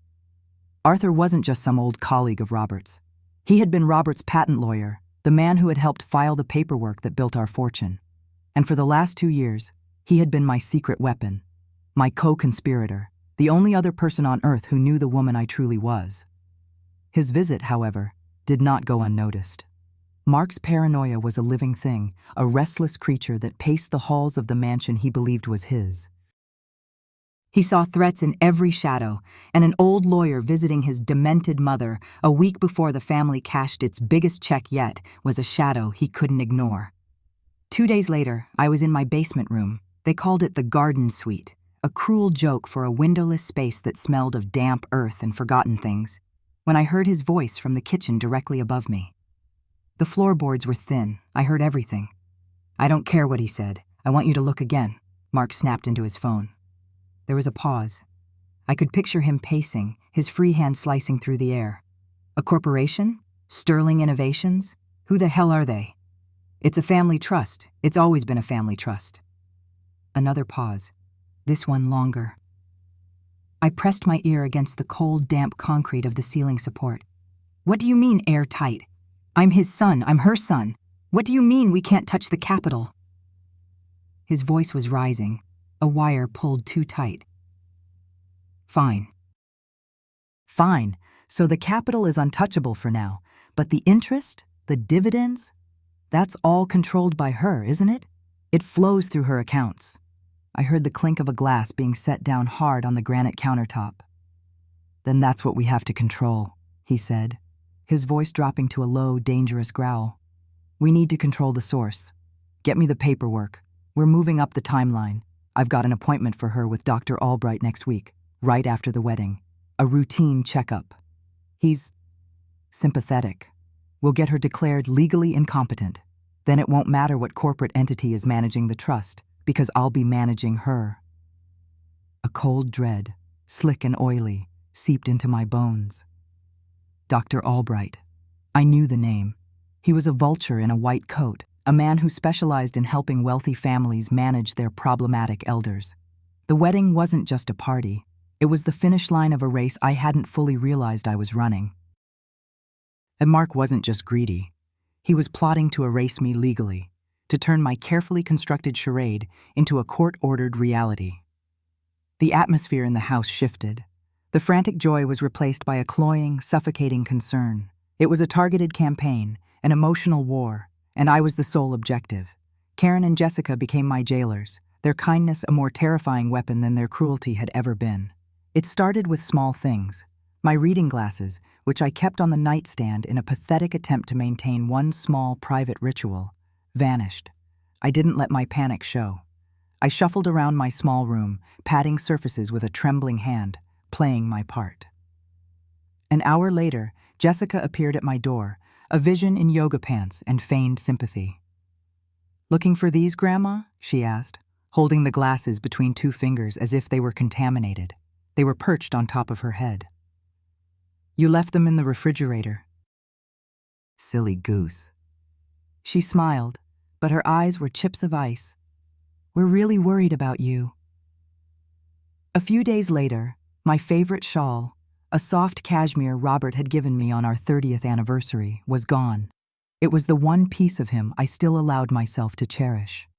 Arthur wasn't just some old colleague of Robert's. He had been Robert's patent lawyer, the man who had helped file the paperwork that built our fortune. And for the last 2 years, he had been my secret weapon, my co-conspirator, the only other person on earth who knew the woman I truly was. His visit, however, did not go unnoticed. Mark's paranoia was a living thing, a restless creature that paced the halls of the mansion he believed was his. He saw threats in every shadow, and an old lawyer visiting his demented mother a week before the family cashed its biggest check yet was a shadow he couldn't ignore. 2 days later, I was in my basement room. They called it the garden suite, a cruel joke for a windowless space that smelled of damp earth and forgotten things, when I heard his voice from the kitchen directly above me. The floorboards were thin. I heard everything. "I don't care what he said. I want you to look again." Mark snapped into his phone. There was a pause. I could picture him pacing, his free hand slicing through the air. "A corporation? Sterling Innovations? Who the hell are they?" "It's a family trust. It's always been a family trust." Another pause. This one longer. I pressed my ear against the cold, damp concrete of the ceiling support. What do you mean, airtight? I'm his son, I'm her son. What do you mean we can't touch the Capitol? His voice was rising, a wire pulled too tight. Fine. Fine, so the Capitol is untouchable for now, but the interest, the dividends, that's all controlled by her, isn't it? It flows through her accounts. I heard the clink of a glass being set down hard on the granite countertop. Then that's what we have to control, he said, his voice dropping to a low, dangerous growl. We need to control the source. Get me the paperwork. We're moving up the timeline. I've got an appointment for her with Dr. Albright next week, right after the wedding. A routine checkup. He's sympathetic. We'll get her declared legally incompetent. Then it won't matter what corporate entity is managing the trust, because I'll be managing her. A cold dread, slick and oily, seeped into my bones. Dr. Albright. I knew the name. He was a vulture in a white coat, a man who specialized in helping wealthy families manage their problematic elders. The wedding wasn't just a party. It was the finish line of a race I hadn't fully realized I was running. And Mark wasn't just greedy. He was plotting to erase me legally, to turn my carefully constructed charade into a court-ordered reality. The atmosphere in the house shifted. The frantic joy was replaced by a cloying, suffocating concern. It was a targeted campaign, an emotional war, and I was the sole objective. Karen and Jessica became my jailers, their kindness a more terrifying weapon than their cruelty had ever been. It started with small things. My reading glasses, which I kept on the nightstand in a pathetic attempt to maintain one small private ritual, vanished. I didn't let my panic show. I shuffled around my small room, patting surfaces with a trembling hand, playing my part. An hour later, Jessica appeared at my door, a vision in yoga pants and feigned sympathy. "Looking for these, Grandma?" she asked, holding the glasses between two fingers as if they were contaminated. They were perched on top of her head. "You left them in the refrigerator." Silly goose. She smiled, but her eyes were chips of ice. "We're really worried about you." A few days later, my favorite shawl, a soft cashmere Robert had given me on our 30th anniversary, was gone. It was the one piece of him I still allowed myself to cherish.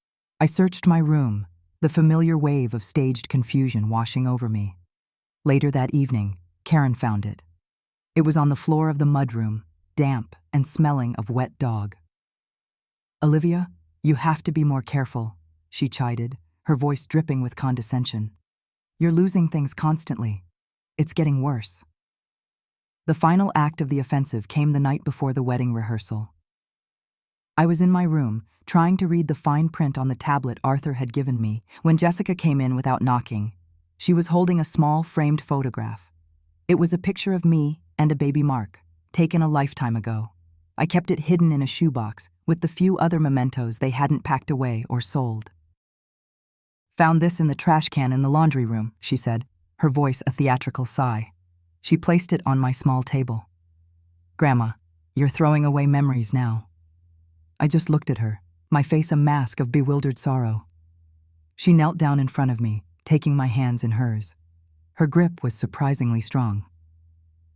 I searched my room, the familiar wave of staged confusion washing over me. Later that evening, Karen found it. It was on the floor of the mudroom, damp and smelling of wet dog. "Olivia, you have to be more careful," she chided, her voice dripping with condescension. "You're losing things constantly. It's getting worse." The final act of the offensive came the night before the wedding rehearsal. I was in my room, trying to read the fine print on the tablet Arthur had given me, when Jessica came in without knocking. She was holding a small framed photograph. It was a picture of me and a baby Mark, taken a lifetime ago. I kept it hidden in a shoebox with the few other mementos they hadn't packed away or sold. "Found this in the trash can in the laundry room," she said, her voice a theatrical sigh. She placed it on my small table. "Grandma, you're throwing away memories now." I just looked at her, my face a mask of bewildered sorrow. She knelt down in front of me, taking my hands in hers. Her grip was surprisingly strong.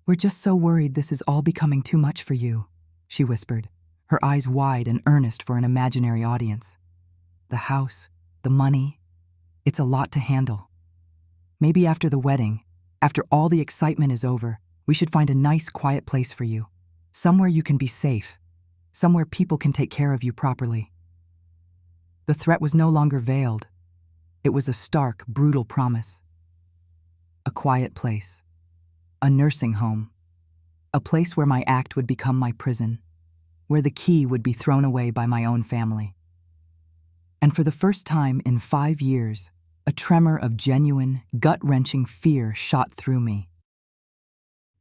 "We're just so worried this is all becoming too much for you," she whispered, her eyes wide and earnest for an imaginary audience. "The house, the money, it's a lot to handle. Maybe after the wedding, after all the excitement is over, we should find a nice, quiet place for you. Somewhere you can be safe. Somewhere people can take care of you properly." The threat was no longer veiled. It was a stark, brutal promise. A quiet place. A nursing home. A place where my act would become my prison. Where the key would be thrown away by my own family. And for the first time in 5 years, a tremor of genuine, gut-wrenching fear shot through me.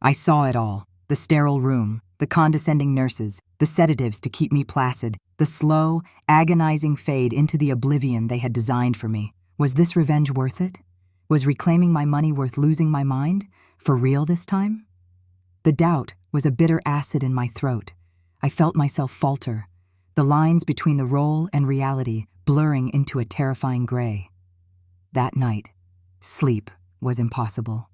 I saw it all. The sterile room, the condescending nurses, the sedatives to keep me placid, the slow, agonizing fade into the oblivion they had designed for me. Was this revenge worth it? Was reclaiming my money worth losing my mind? For real this time? The doubt was a bitter acid in my throat. I felt myself falter, the lines between the role and reality blurring into a terrifying gray. That night, sleep was impossible.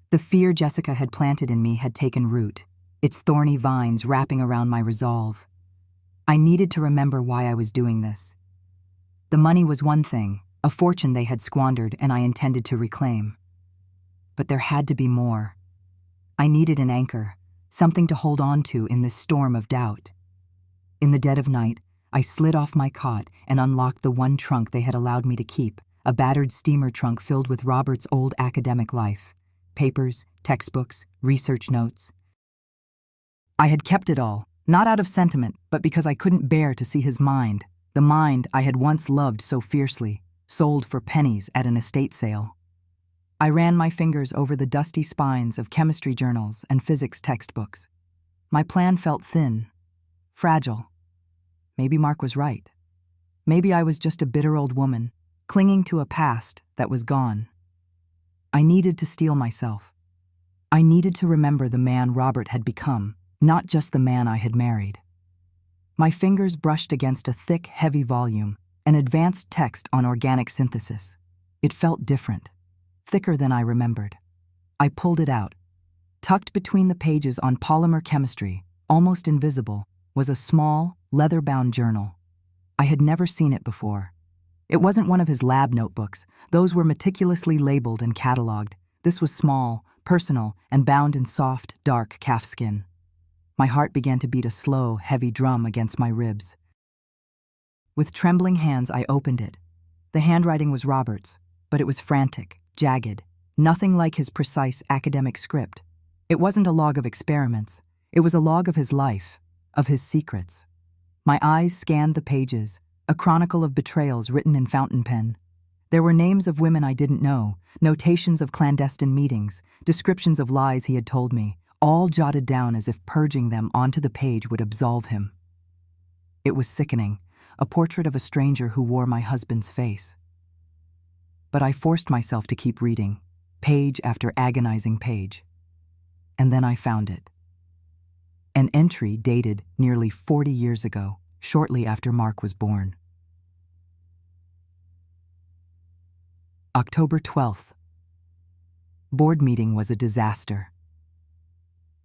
The fear Jessica had planted in me had taken root, its thorny vines wrapping around my resolve. I needed to remember why I was doing this. The money was one thing, a fortune they had squandered and I intended to reclaim. But there had to be more. I needed an anchor, something to hold on to in this storm of doubt. In the dead of night, I slid off my cot and unlocked the one trunk they had allowed me to keep, a battered steamer trunk filled with Robert's old academic life. Papers, textbooks, research notes. I had kept it all, not out of sentiment, but because I couldn't bear to see his mind, the mind I had once loved so fiercely, sold for pennies at an estate sale. I ran my fingers over the dusty spines of chemistry journals and physics textbooks. My plan felt thin, fragile. Maybe Mark was right. Maybe I was just a bitter old woman, clinging to a past that was gone. I needed to steel myself. I needed to remember the man Robert had become, not just the man I had married. My fingers brushed against a thick, heavy volume, an advanced text on organic synthesis. It felt different, thicker than I remembered. I pulled it out. Tucked between the pages on polymer chemistry, almost invisible, was a small, leather-bound journal. I had never seen it before. It wasn't one of his lab notebooks. Those were meticulously labeled and cataloged. This was small, personal, and bound in soft, dark calfskin. My heart began to beat a slow, heavy drum against my ribs. With trembling hands, I opened it. The handwriting was Robert's, but it was frantic, jagged, nothing like his precise academic script. It wasn't a log of experiments. It was a log of his life, of his secrets. My eyes scanned the pages, a chronicle of betrayals written in fountain pen. There were names of women I didn't know, notations of clandestine meetings, descriptions of lies he had told me, all jotted down as if purging them onto the page would absolve him. It was sickening, a portrait of a stranger who wore my husband's face. But I forced myself to keep reading, page after agonizing page. And then I found it. An entry dated nearly 40 years ago, shortly after Mark was born. October 12th. Board meeting was a disaster.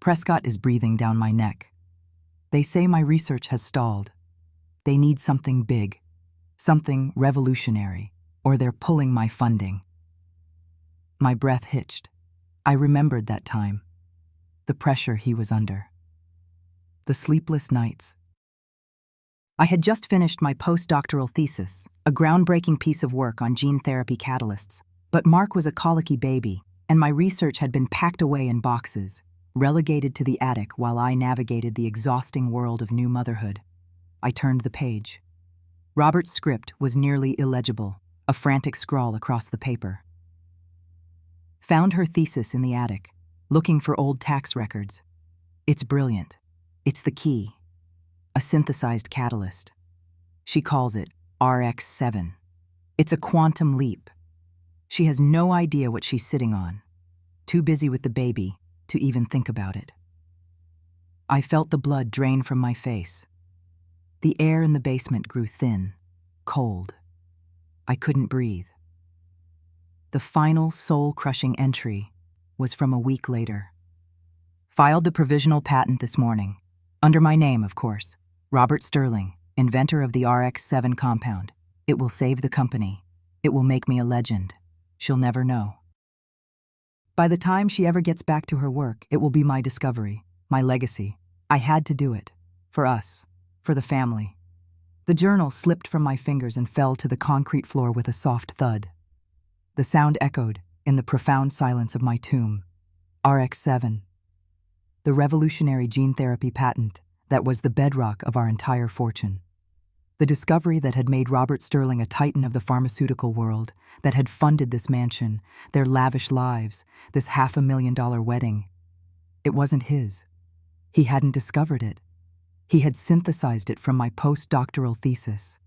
Prescott is breathing down my neck. They say my research has stalled. They need something big, something revolutionary, or they're pulling my funding. My breath hitched. I remembered that time. The pressure he was under. The sleepless nights. I had just finished my postdoctoral thesis, a groundbreaking piece of work on gene therapy catalysts, but Mark was a colicky baby, and my research had been packed away in boxes, relegated to the attic while I navigated the exhausting world of new motherhood. I turned the page. Robert's script was nearly illegible, a frantic scrawl across the paper. Found her thesis in the attic, looking for old tax records. It's brilliant. It's the key. A synthesized catalyst. She calls it RX-7. It's a quantum leap. She has no idea what she's sitting on. Too busy with the baby to even think about it. I felt the blood drain from my face. The air in the basement grew thin, cold. I couldn't breathe. The final soul-crushing entry was from a week later. Filed the provisional patent this morning. Under my name, of course. Robert Sterling, inventor of the RX-7 compound. It will save the company. It will make me a legend. She'll never know. By the time she ever gets back to her work, it will be my discovery, my legacy. I had to do it. For us. For the family. The journal slipped from my fingers and fell to the concrete floor with a soft thud. The sound echoed in the profound silence of my tomb. RX-7. The revolutionary gene therapy patent that was the bedrock of our entire fortune. The discovery that had made Robert Sterling a titan of the pharmaceutical world, that had funded this mansion, their lavish lives, this $500,000 wedding. It wasn't his. He hadn't discovered it. He had synthesized it from my postdoctoral thesis.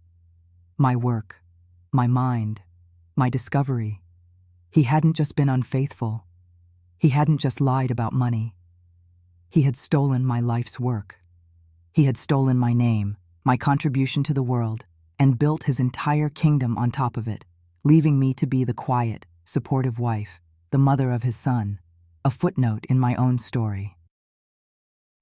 My work, my mind, my discovery. He hadn't just been unfaithful. He hadn't just lied about money. He had stolen my life's work. He had stolen my name, my contribution to the world, and built his entire kingdom on top of it, leaving me to be the quiet, supportive wife, the mother of his son, a footnote in my own story.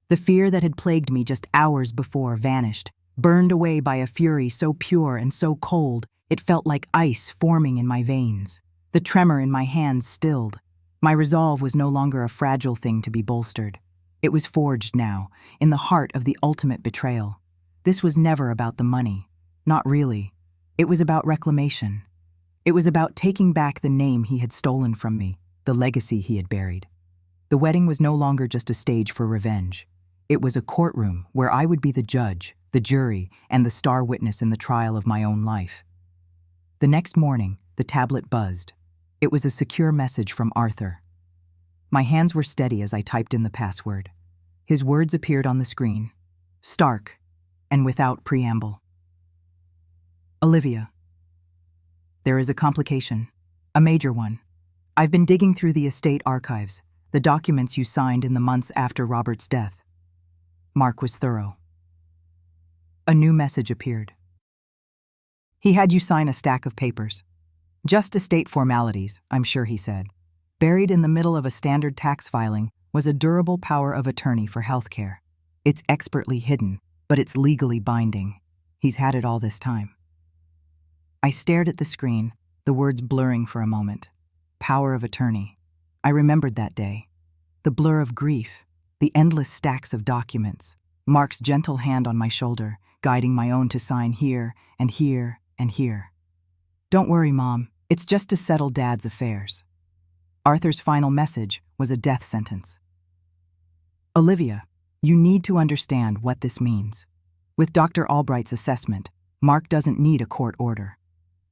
The fear that had plagued me just hours before vanished, burned away by a fury so pure and so cold it felt like ice forming in my veins. The tremor in my hands stilled. My resolve was no longer a fragile thing to be bolstered. It was forged now, in the heart of the ultimate betrayal. This was never about the money. Not really. It was about reclamation. It was about taking back the name he had stolen from me, the legacy he had buried. The wedding was no longer just a stage for revenge. It was a courtroom where I would be the judge, the jury, and the star witness in the trial of my own life. The next morning, the tablet buzzed. It was a secure message from Arthur. My hands were steady as I typed in the password. His words appeared on the screen, stark and without preamble. Olivia. There is a complication, a major one. I've been digging through the estate archives, the documents you signed in the months after Robert's death. Mark was thorough. A new message appeared. He had you sign a stack of papers. Just estate formalities, I'm sure he said. Buried in the middle of a standard tax filing was a durable power of attorney for healthcare. It's expertly hidden, but it's legally binding. He's had it all this time. I stared at the screen, the words blurring for a moment. Power of attorney. I remembered that day. The blur of grief, the endless stacks of documents, Mark's gentle hand on my shoulder, guiding my own to sign here and here and here. Don't worry, Mom. It's just to settle Dad's affairs. Arthur's final message was a death sentence. Olivia, you need to understand what this means. With Dr. Albright's assessment, Mark doesn't need a court order.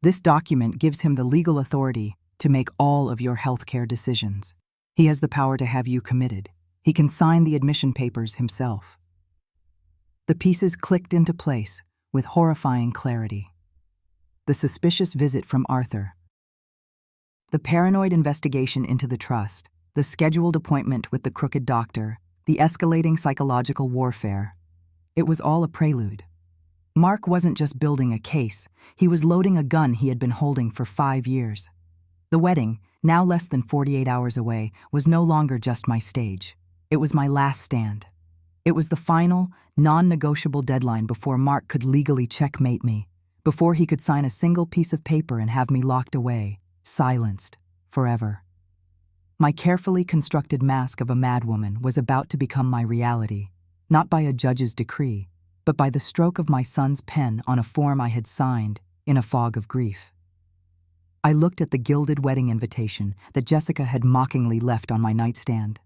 This document gives him the legal authority to make all of your healthcare decisions. He has the power to have you committed. He can sign the admission papers himself. The pieces clicked into place with horrifying clarity. The suspicious visit from Arthur. The paranoid investigation into the trust, the scheduled appointment with the crooked doctor, the escalating psychological warfare. It was all a prelude. Mark wasn't just building a case, he was loading a gun he had been holding for 5 years. The wedding, now less than 48 hours away, was no longer just my stage. It was my last stand. It was the final, non-negotiable deadline before Mark could legally checkmate me, before he could sign a single piece of paper and have me locked away, silenced, forever. My carefully constructed mask of a madwoman was about to become my reality, not by a judge's decree, but by the stroke of my son's pen on a form I had signed in a fog of grief. I looked at the gilded wedding invitation that Jessica had mockingly left on my nightstand.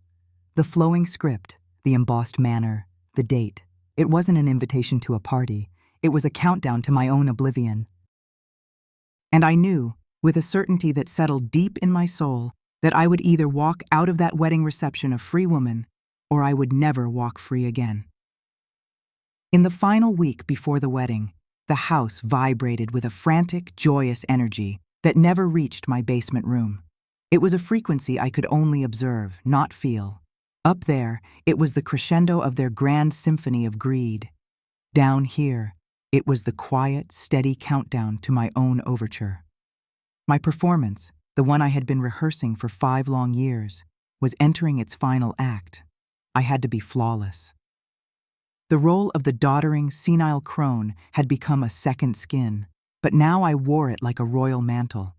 The flowing script, the embossed manner, the date. It wasn't an invitation to a party. It was a countdown to my own oblivion. And I knew, with a certainty that settled deep in my soul, that I would either walk out of that wedding reception a free woman, or I would never walk free again. In the final week before the wedding, the house vibrated with a frantic, joyous energy that never reached my basement room. It was a frequency I could only observe, not feel. Up there, it was the crescendo of their grand symphony of greed. Down here, it was the quiet, steady countdown to my own overture. My performance, the one I had been rehearsing for 5 long years, was entering its final act. I had to be flawless. The role of the doddering, senile crone had become a second skin, but now I wore it like a royal mantle.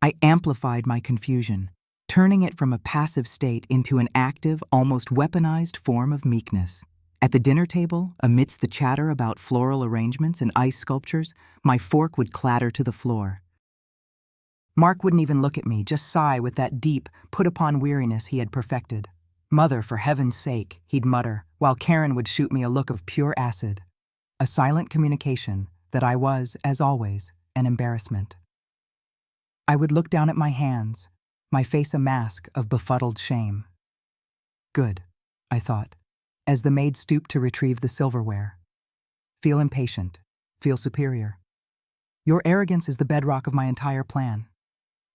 I amplified my confusion, turning it from a passive state into an active, almost weaponized form of meekness. At the dinner table, amidst the chatter about floral arrangements and ice sculptures, my fork would clatter to the floor. Mark wouldn't even look at me, just sigh with that deep, put-upon weariness he had perfected. "Mother, for heaven's sake," he'd mutter, while Karen would shoot me a look of pure acid. A silent communication that I was, as always, an embarrassment. I would look down at my hands, my face a mask of befuddled shame. Good, I thought, as the maid stooped to retrieve the silverware. Feel impatient, feel superior. Your arrogance is the bedrock of my entire plan.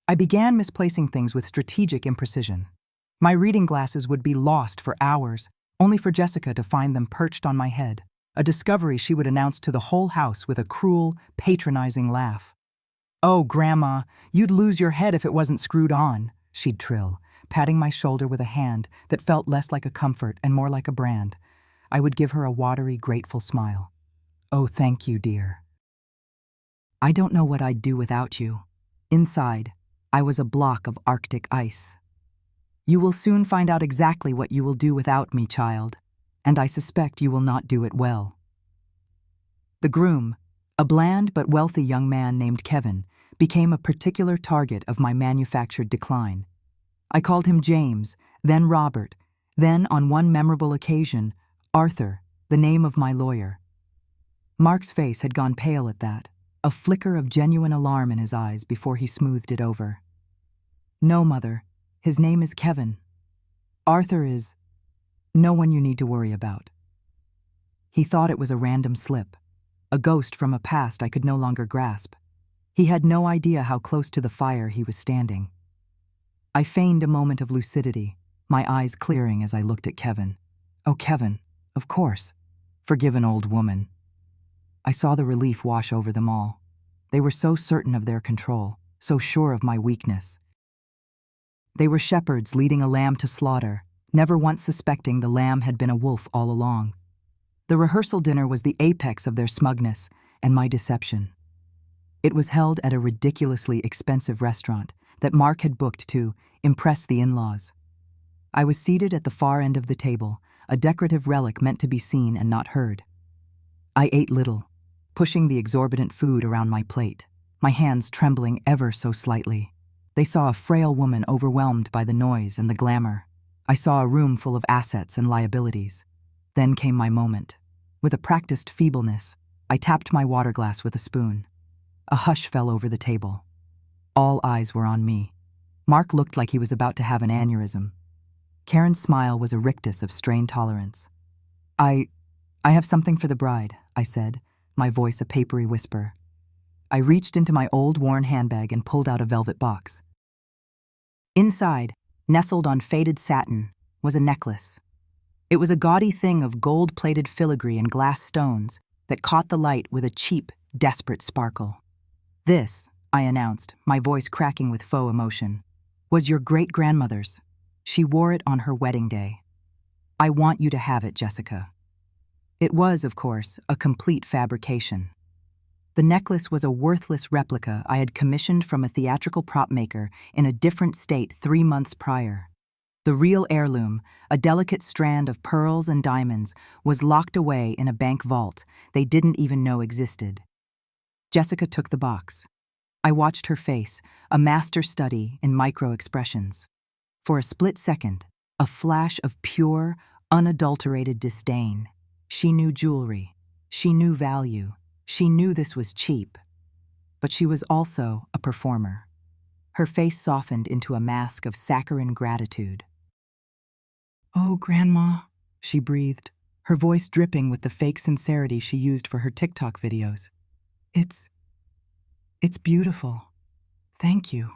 I began misplacing things with strategic imprecision. My reading glasses would be lost for hours, only for Jessica to find them perched on my head, a discovery she would announce to the whole house with a cruel, patronizing laugh. "Oh, Grandma, you'd lose your head if it wasn't screwed on," she'd trill, patting my shoulder with a hand that felt less like a comfort and more like a brand. I would give her a watery, grateful smile. "Oh, thank you, dear. I don't know what I'd do without you." Inside, I was a block of Arctic ice. "You will soon find out exactly what you will do without me, child, and I suspect you will not do it well." The groom, a bland but wealthy young man named Kevin, became a particular target of my manufactured decline. I called him James, then Robert, then, on one memorable occasion, Arthur, the name of my lawyer. Mark's face had gone pale at that, a flicker of genuine alarm in his eyes before he smoothed it over. "No, Mother, his name is Kevin. Arthur is no one you need to worry about." He thought it was a random slip, a ghost from a past I could no longer grasp. He had no idea how close to the fire he was standing. I feigned a moment of lucidity, my eyes clearing as I looked at Kevin. "Oh, Kevin, of course. Forgive an old woman." I saw the relief wash over them all. They were so certain of their control, so sure of my weakness. They were shepherds leading a lamb to slaughter, never once suspecting the lamb had been a wolf all along. The rehearsal dinner was the apex of their smugness and my deception. It was held at a ridiculously expensive restaurant that Mark had booked to impress the in-laws. I was seated at the far end of the table, a decorative relic meant to be seen and not heard. I ate little, pushing the exorbitant food around my plate, my hands trembling ever so slightly. They saw a frail woman overwhelmed by the noise and the glamour. I saw a room full of assets and liabilities. Then came my moment. With a practiced feebleness, I tapped my water glass with a spoon. A hush fell over the table. All eyes were on me. Mark looked like he was about to have an aneurysm. Karen's smile was a rictus of strained tolerance. I have something for the bride," I said, my voice a papery whisper. I reached into my old worn handbag and pulled out a velvet box. Inside, nestled on faded satin, was a necklace. It was a gaudy thing of gold-plated filigree and glass stones that caught the light with a cheap, desperate sparkle. "This," I announced, my voice cracking with faux emotion, "was your great-grandmother's. She wore it on her wedding day. I want you to have it, Jessica." It was, of course, a complete fabrication. The necklace was a worthless replica I had commissioned from a theatrical prop maker in a different state 3 months prior. The real heirloom, a delicate strand of pearls and diamonds, was locked away in a bank vault they didn't even know existed. Jessica took the box. I watched her face, a master study in micro-expressions. For a split second, a flash of pure, unadulterated disdain. She knew jewelry. She knew value. She knew this was cheap. But she was also a performer. Her face softened into a mask of saccharine gratitude. "Oh, Grandma," she breathed, her voice dripping with the fake sincerity she used for her TikTok videos. It's beautiful. Thank you.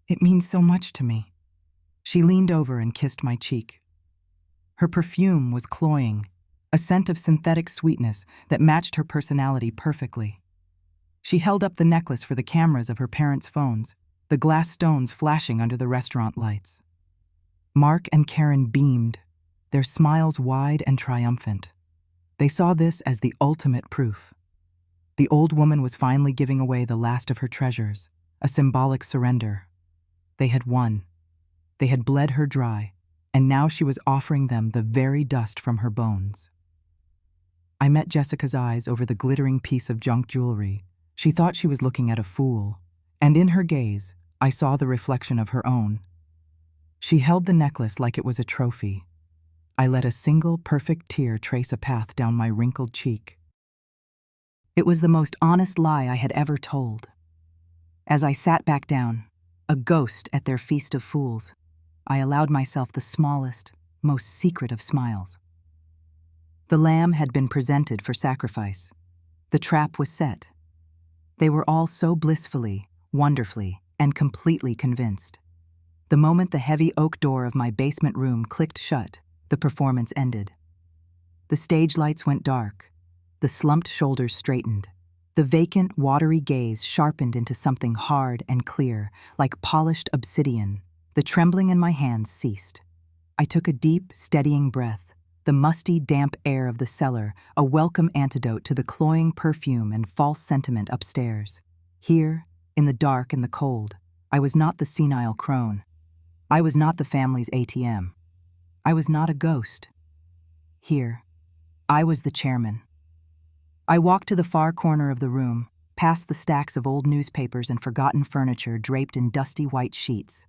It means so much to me." She leaned over and kissed my cheek. Her perfume was cloying, a scent of synthetic sweetness that matched her personality perfectly. She held up the necklace for the cameras of her parents' phones, the glass stones flashing under the restaurant lights. Mark and Karen beamed, their smiles wide and triumphant. They saw this as the ultimate proof. The old woman was finally giving away the last of her treasures, a symbolic surrender. They had won. They had bled her dry, and now she was offering them the very dust from her bones. I met Jessica's eyes over the glittering piece of junk jewelry. She thought she was looking at a fool, and in her gaze, I saw the reflection of her own. She held the necklace like it was a trophy. I let a single perfect tear trace a path down my wrinkled cheek. It was the most honest lie I had ever told. As I sat back down, a ghost at their feast of fools, I allowed myself the smallest, most secret of smiles. The lamb had been presented for sacrifice. The trap was set. They were all so blissfully, wonderfully, and completely convinced. The moment the heavy oak door of my basement room clicked shut, the performance ended. The stage lights went dark. The slumped shoulders straightened. The vacant, watery gaze sharpened into something hard and clear, like polished obsidian, The trembling in my hands ceased. I took a deep, steadying breath. The musty, damp air of the cellar, a welcome antidote to the cloying perfume and false sentiment upstairs. Here, in the dark and the cold, I was not the senile crone. I was not the family's ATM. I was not a ghost. Here, I was the chairman. I walked to the far corner of the room, past the stacks of old newspapers and forgotten furniture draped in dusty white sheets.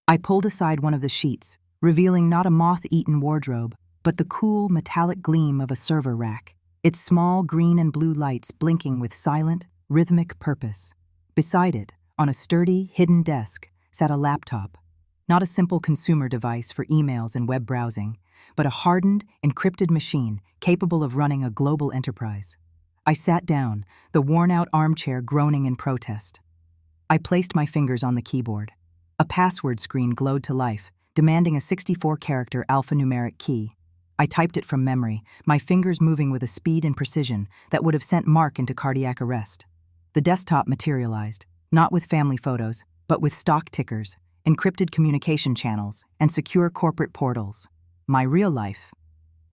I pulled aside one of the sheets, revealing not a moth-eaten wardrobe, but the cool, metallic gleam of a server rack, its small green and blue lights blinking with silent, rhythmic purpose. Beside it, on a sturdy, hidden desk, sat a laptop, not a simple consumer device for emails and web browsing, but a hardened, encrypted machine capable of running a global enterprise. I sat down, the worn-out armchair groaning in protest. I placed my fingers on the keyboard. A password screen glowed to life, demanding a 64-character alphanumeric key. I typed it from memory, my fingers moving with a speed and precision that would have sent Mark into cardiac arrest. The desktop materialized, not with family photos, but with stock tickers, encrypted communication channels, and secure corporate portals. My real life.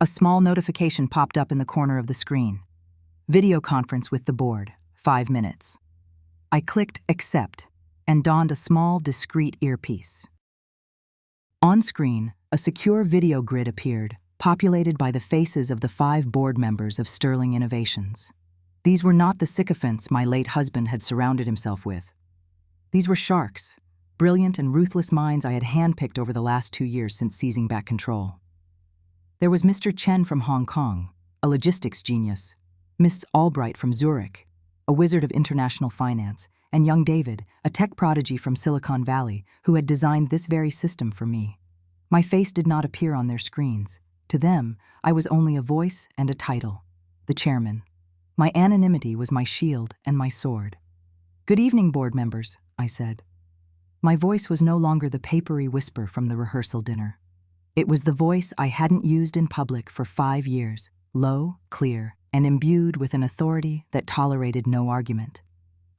A small notification popped up in the corner of the screen. Video conference with the board, 5 minutes. I clicked accept and donned a small, discreet earpiece. On screen, a secure video grid appeared, populated by the faces of the 5 board members of Sterling Innovations. These were not the sycophants my late husband had surrounded himself with. These were sharks, brilliant and ruthless minds I had handpicked over the last 2 years since seizing back control. There was Mr. Chen from Hong Kong, a logistics genius, Miss Albright from Zurich, a wizard of international finance, and young David, a tech prodigy from Silicon Valley, who had designed this very system for me. My face did not appear on their screens. To them, I was only a voice and a title, the chairman. My anonymity was my shield and my sword. "Good evening, board members," I said. My voice was no longer the papery whisper from the rehearsal dinner. It was the voice I hadn't used in public for 5 years, low, clear, and imbued with an authority that tolerated no argument.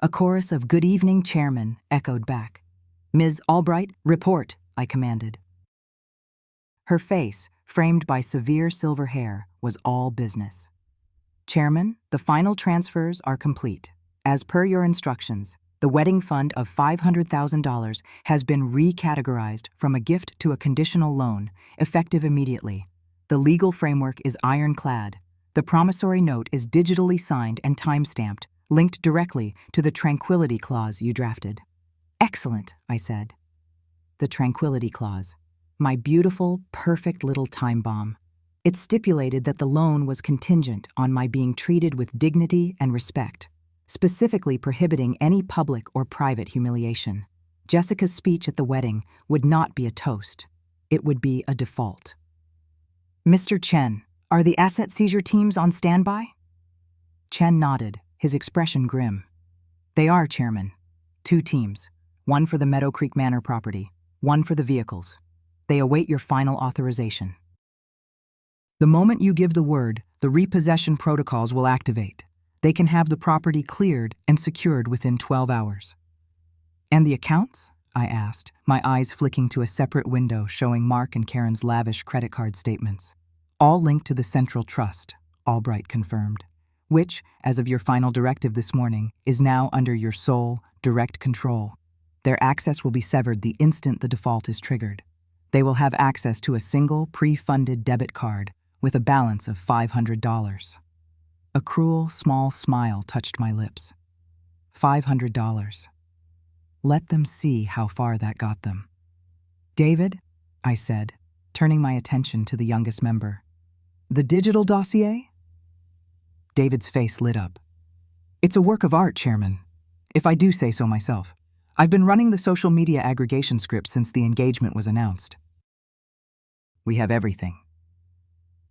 A chorus of "Good evening, Chairman," echoed back. "Ms. Albright, report," I commanded. Her face, framed by severe silver hair, was all business. "Chairman, the final transfers are complete. As per your instructions, the wedding fund of $500,000 has been recategorized from a gift to a conditional loan, effective immediately. The legal framework is ironclad. The promissory note is digitally signed and time-stamped, linked directly to the Tranquility Clause you drafted." "Excellent," I said. The Tranquility Clause. My beautiful, perfect little time bomb. It stipulated that the loan was contingent on my being treated with dignity and respect, specifically prohibiting any public or private humiliation. Jessica's speech at the wedding would not be a toast. It would be a default. "Mr. Chen, are the asset seizure teams on standby?" Chen nodded, his expression grim. "They are, Chairman. 2 teams, one for the Meadow Creek Manor property, one for the vehicles. They await your final authorization. The moment you give the word, the repossession protocols will activate. They can have the property cleared and secured within 12 hours. "And the accounts?" I asked, my eyes flicking to a separate window showing Mark and Karen's lavish credit card statements. "All linked to the Central Trust," Albright confirmed, "which, as of your final directive this morning, is now under your sole, direct control. Their access will be severed the instant the default is triggered. They will have access to a single, pre-funded debit card with a balance of $500. A cruel, small smile touched my lips. $500. Let them see how far that got them. "David," I said, turning my attention to the youngest member. "The digital dossier?" David's face lit up. "It's a work of art, Chairman, if I do say so myself. I've been running the social media aggregation script since the engagement was announced." "We have everything."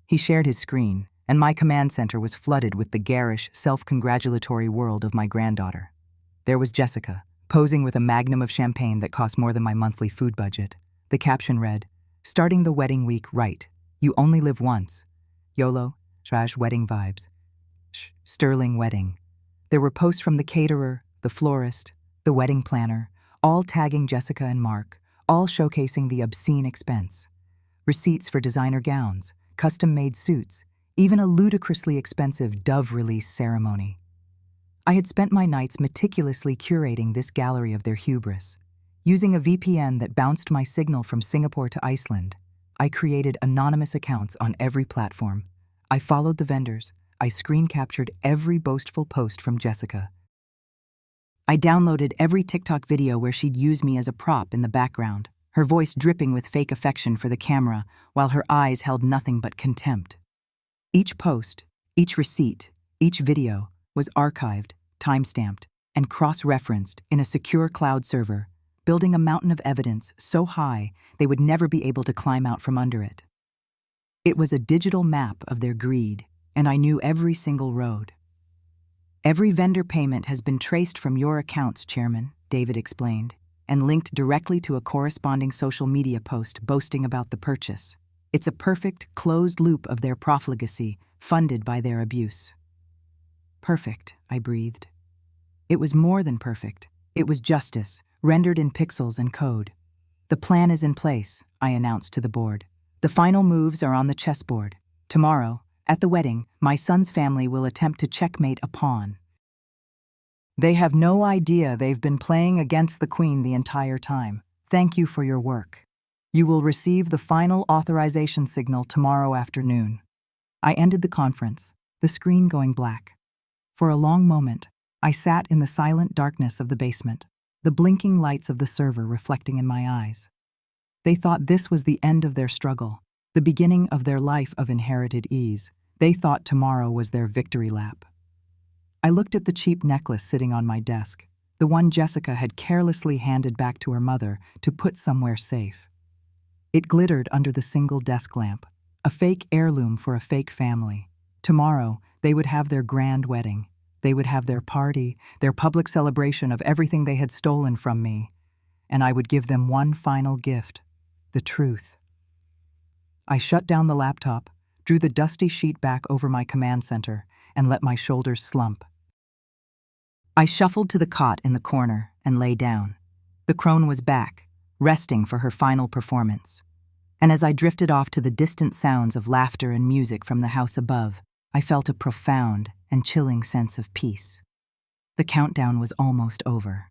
He shared his screen, and my command center was flooded with the garish, self-congratulatory world of my granddaughter. There was Jessica, posing with a magnum of champagne that cost more than my monthly food budget. The caption read, "Starting the wedding week right. You only live once. YOLO, / wedding vibes. Sterling wedding." There were posts from the caterer, the florist, the wedding planner, all tagging Jessica and Mark, all showcasing the obscene expense. Receipts for designer gowns, custom-made suits, even a ludicrously expensive Dove release ceremony. I had spent my nights meticulously curating this gallery of their hubris. Using a VPN that bounced my signal from Singapore to Iceland, I created anonymous accounts on every platform. I followed the vendors. I screen captured every boastful post from Jessica. I downloaded every TikTok video where she'd use me as a prop in the background, her voice dripping with fake affection for the camera, while her eyes held nothing but contempt. Each post, each receipt, each video was archived, timestamped, and cross-referenced in a secure cloud server, building a mountain of evidence so high they would never be able to climb out from under it. It was a digital map of their greed, and I knew every single road. Every vendor payment has been traced from your accounts, Chairman, David explained, and linked directly to a corresponding social media post boasting about the purchase. It's a perfect, closed loop of their profligacy, funded by their abuse. Perfect, I breathed. It was more than perfect. It was justice, rendered in pixels and code. The plan is in place, I announced to the board. The final moves are on the chessboard. Tomorrow, at the wedding, my son's family will attempt to checkmate a pawn. They have no idea they've been playing against the Queen the entire time. Thank you for your work. You will receive the final authorization signal tomorrow afternoon. I ended the conference, the screen going black. For a long moment, I sat in the silent darkness of the basement, the blinking lights of the server reflecting in my eyes. They thought this was the end of their struggle, the beginning of their life of inherited ease. They thought tomorrow was their victory lap. I looked at the cheap necklace sitting on my desk, the one Jessica had carelessly handed back to her mother to put somewhere safe. It glittered under the single desk lamp, a fake heirloom for a fake family. Tomorrow, they would have their grand wedding. They would have their party, their public celebration of everything they had stolen from me. And I would give them one final gift, the truth. I shut down the laptop, drew the dusty sheet back over my command center, and let my shoulders slump. I shuffled to the cot in the corner and lay down. The crone was back, resting for her final performance. And as I drifted off to the distant sounds of laughter and music from the house above, I felt a profound and chilling sense of peace. The countdown was almost over.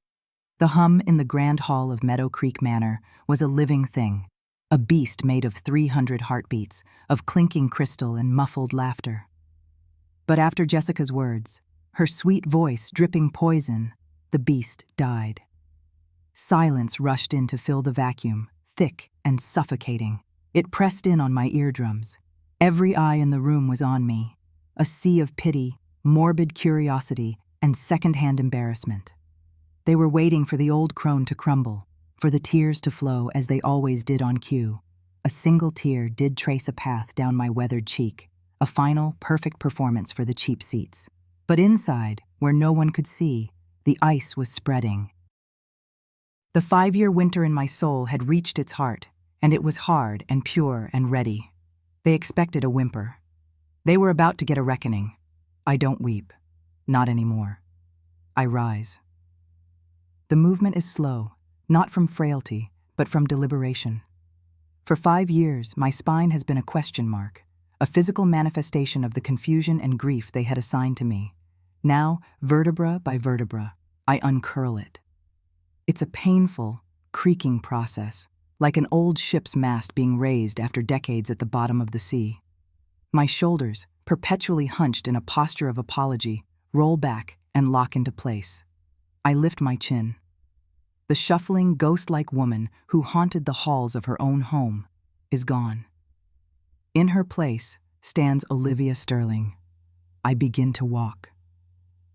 The hum in the grand hall of Meadow Creek Manor was a living thing, a beast made of 300 heartbeats, of clinking crystal and muffled laughter. But after Jessica's words, her sweet voice dripping poison, the beast died. Silence rushed in to fill the vacuum, thick and suffocating. It pressed in on my eardrums. Every eye in the room was on me, a sea of pity, morbid curiosity, and second-hand embarrassment. They were waiting for the old crone to crumble, for the tears to flow as they always did on cue. A single tear did trace a path down my weathered cheek, a final, perfect performance for the cheap seats. But inside, where no one could see, the ice was spreading. The 5-year winter in my soul had reached its heart, and it was hard and pure and ready. They expected a whimper. They were about to get a reckoning. I don't weep. Not anymore. I rise. The movement is slow, not from frailty, but from deliberation. For 5 years, my spine has been a question mark, a physical manifestation of the confusion and grief they had assigned to me. Now, vertebra by vertebra, I uncurl it. It's a painful, creaking process, like an old ship's mast being raised after decades at the bottom of the sea. My shoulders, perpetually hunched in a posture of apology, roll back and lock into place. I lift my chin. The shuffling, ghost-like woman who haunted the halls of her own home is gone. In her place stands Olivia Sterling. I begin to walk.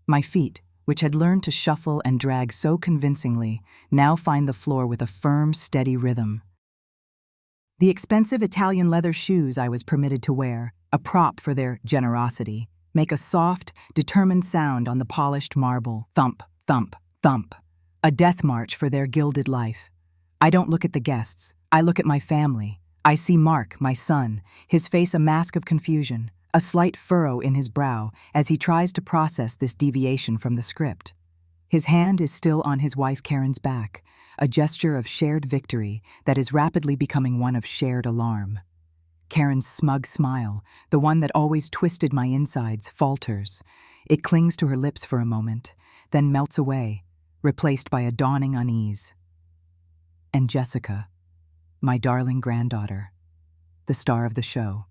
My feet, which had learned to shuffle and drag so convincingly, now find the floor with a firm, steady rhythm. The expensive Italian leather shoes I was permitted to wear, a prop for their generosity, make a soft, determined sound on the polished marble. Thump, thump, thump. A death march for their gilded life. I don't look at the guests. I look at my family. I see Mark, my son, his face a mask of confusion, a slight furrow in his brow as he tries to process this deviation from the script. His hand is still on his wife Karen's back, a gesture of shared victory that is rapidly becoming one of shared alarm. Karen's smug smile, the one that always twisted my insides, falters. It clings to her lips for a moment, then melts away, replaced by a dawning unease. And Jessica, my darling granddaughter, the star of the show.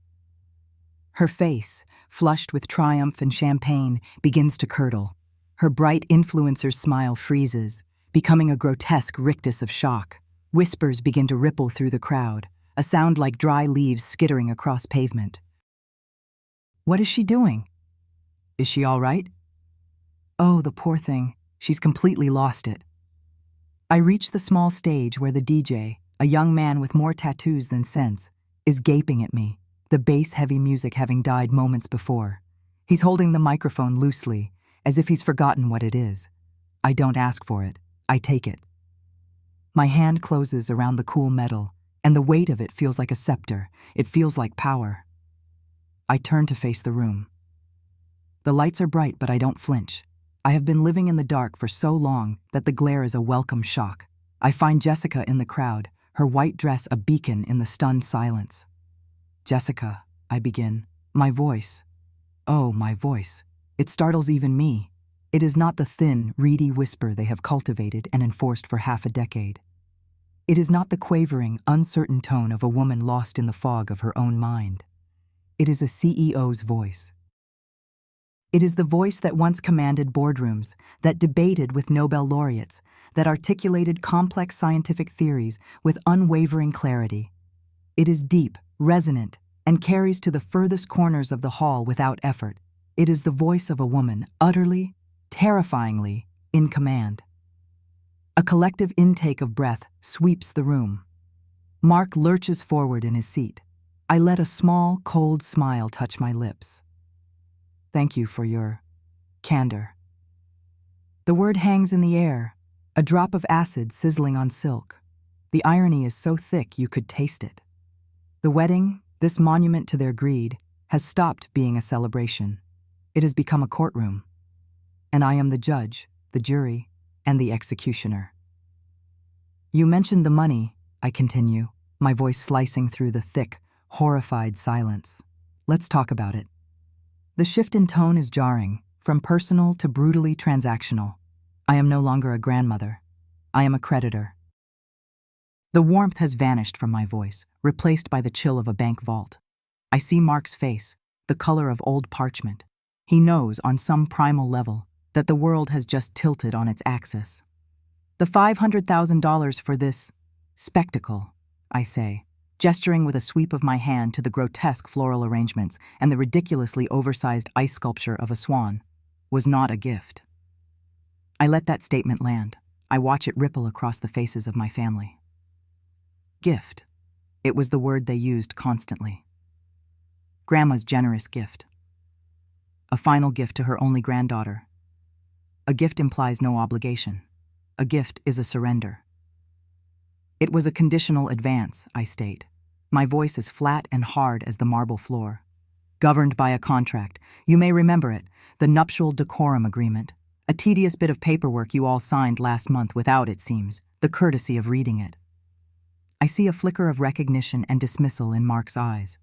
Her face, flushed with triumph and champagne, begins to curdle. Her bright influencer's smile freezes, becoming a grotesque rictus of shock. Whispers begin to ripple through the crowd, a sound like dry leaves skittering across pavement. What is she doing? Is she all right? Oh, the poor thing. She's completely lost it. I reach the small stage where the DJ, a young man with more tattoos than sense, is gaping at me, the bass-heavy music having died moments before. He's holding the microphone loosely, as if he's forgotten what it is. I don't ask for it. I take it. My hand closes around the cool metal, and the weight of it feels like a scepter. It feels like power. I turn to face the room. The lights are bright, but I don't flinch. I have been living in the dark for so long that the glare is a welcome shock. I find Jessica in the crowd, her white dress a beacon in the stunned silence. Jessica, I begin. My voice. Oh, my voice. It startles even me. It is not the thin, reedy whisper they have cultivated and enforced for half a decade. It is not the quavering, uncertain tone of a woman lost in the fog of her own mind. It is a CEO's voice. It is the voice that once commanded boardrooms, that debated with Nobel laureates, that articulated complex scientific theories with unwavering clarity. It is deep, resonant, and carries to the furthest corners of the hall without effort. It is the voice of a woman, utterly, terrifyingly, in command. A collective intake of breath sweeps the room. Mark lurches forward in his seat. I let a small, cold smile touch my lips. Thank you for your candor. The word hangs in the air, a drop of acid sizzling on silk. The irony is so thick you could taste it. The wedding, this monument to their greed, has stopped being a celebration. It has become a courtroom. And I am the judge, the jury, and the executioner. You mentioned the money, I continue, my voice slicing through the thick, horrified silence. Let's talk about it. The shift in tone is jarring, from personal to brutally transactional. I am no longer a grandmother. I am a creditor. The warmth has vanished from my voice, replaced by the chill of a bank vault. I see Mark's face, the color of old parchment. He knows, on some primal level, that the world has just tilted on its axis. The $500,000 for this spectacle, I say, gesturing with a sweep of my hand to the grotesque floral arrangements and the ridiculously oversized ice sculpture of a swan, was not a gift. I let that statement land. I watch it ripple across the faces of my family. Gift. It was the word they used constantly. Grandma's generous gift. A final gift to her only granddaughter. A gift implies no obligation. A gift is a surrender. It was a conditional advance, I state. My voice is flat and hard as the marble floor. Governed by a contract. You may remember it, the nuptial decorum agreement. A tedious bit of paperwork you all signed last month without, it seems, the courtesy of reading it. I see a flicker of recognition and dismissal in Mark's eyes.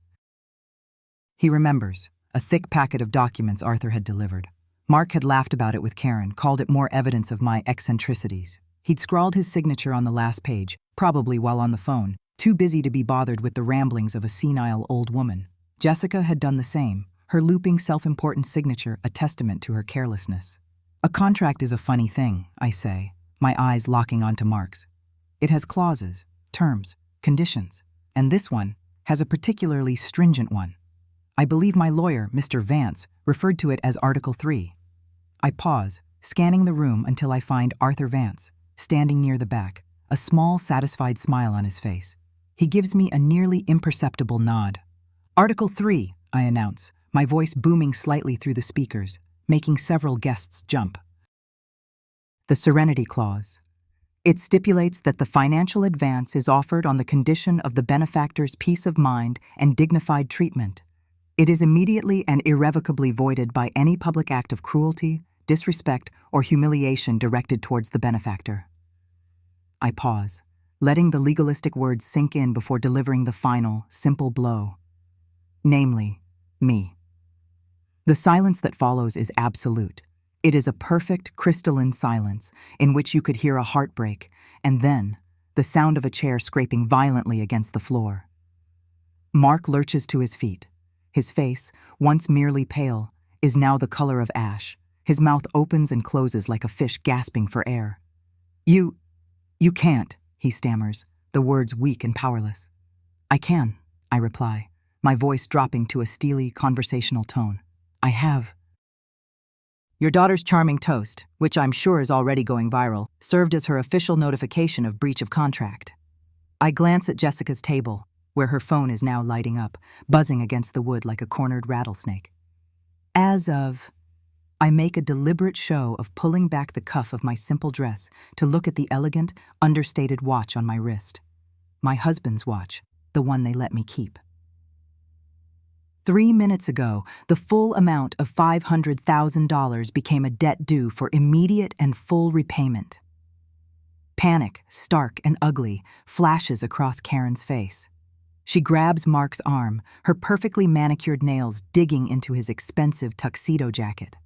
He remembers, a thick packet of documents Arthur had delivered. Mark had laughed about it with Karen, called it more evidence of my eccentricities. He'd scrawled his signature on the last page, probably while on the phone, too busy to be bothered with the ramblings of a senile old woman. Jessica had done the same, her looping self-important signature a testament to her carelessness. A contract is a funny thing, I say, my eyes locking onto Mark's. It has clauses, terms, conditions, and this one has a particularly stringent one. I believe my lawyer, Mr. Vance, referred to it as Article 3. I pause, scanning the room until I find Arthur Vance, standing near the back, a small, satisfied smile on his face. He gives me a nearly imperceptible nod. Article 3, I announce, my voice booming slightly through the speakers, making several guests jump. The Serenity Clause. It stipulates that the financial advance is offered on the condition of the benefactor's peace of mind and dignified treatment. It is immediately and irrevocably voided by any public act of cruelty, disrespect, or humiliation directed towards the benefactor. I pause, letting the legalistic words sink in before delivering the final, simple blow. Namely, me. The silence that follows is absolute. It is a perfect, crystalline silence in which you could hear a heartbreak, and then the sound of a chair scraping violently against the floor. Mark lurches to his feet. His face, once merely pale, is now the color of ash. His mouth opens and closes like a fish gasping for air. You can't, he stammers, the words weak and powerless. I can, I reply, my voice dropping to a steely, conversational tone. I have. Your daughter's charming toast, which I'm sure is already going viral, served as her official notification of breach of contract. I glance at Jessica's table, where her phone is now lighting up, buzzing against the wood like a cornered rattlesnake. I make a deliberate show of pulling back the cuff of my simple dress to look at the elegant, understated watch on my wrist. My husband's watch, the one they let me keep. 3 minutes ago, the full amount of $500,000 became a debt due for immediate and full repayment. Panic, stark and ugly, flashes across Karen's face. She grabs Mark's arm, her perfectly manicured nails digging into his expensive tuxedo jacket.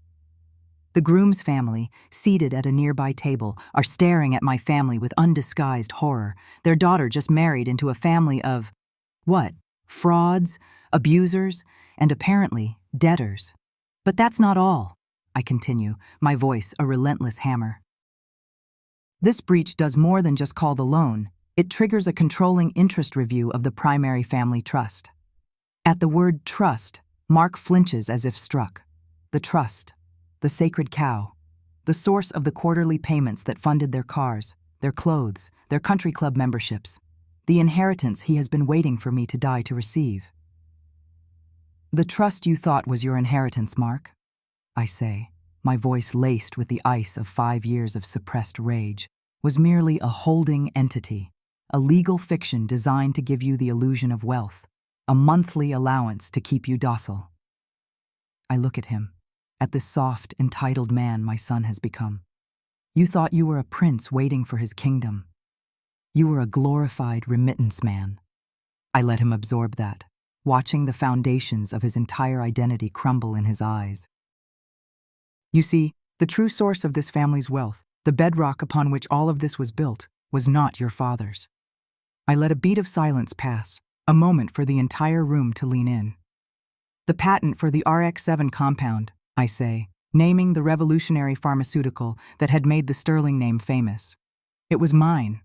The groom's family, seated at a nearby table, are staring at my family with undisguised horror. Their daughter just married into a family of, what? Frauds, abusers, and apparently debtors. But that's not all, I continue, my voice a relentless hammer. This breach does more than just call the loan. It triggers a controlling interest review of the primary family trust. At the word trust, Mark flinches as if struck. The trust, the sacred cow, the source of the quarterly payments that funded their cars, their clothes, their country club memberships, the inheritance he has been waiting for me to die to receive. The trust you thought was your inheritance, Mark, I say, my voice laced with the ice of 5 years of suppressed rage, was merely a holding entity, a legal fiction designed to give you the illusion of wealth, a monthly allowance to keep you docile. I look at him, at this soft, entitled man my son has become. You thought you were a prince waiting for his kingdom. You were a glorified remittance man. I let him absorb that, watching the foundations of his entire identity crumble in his eyes. You see, the true source of this family's wealth, the bedrock upon which all of this was built, was not your father's. I let a beat of silence pass, a moment for the entire room to lean in. The patent for the RX-7 compound, I say, naming the revolutionary pharmaceutical that had made the Sterling name famous. It was mine.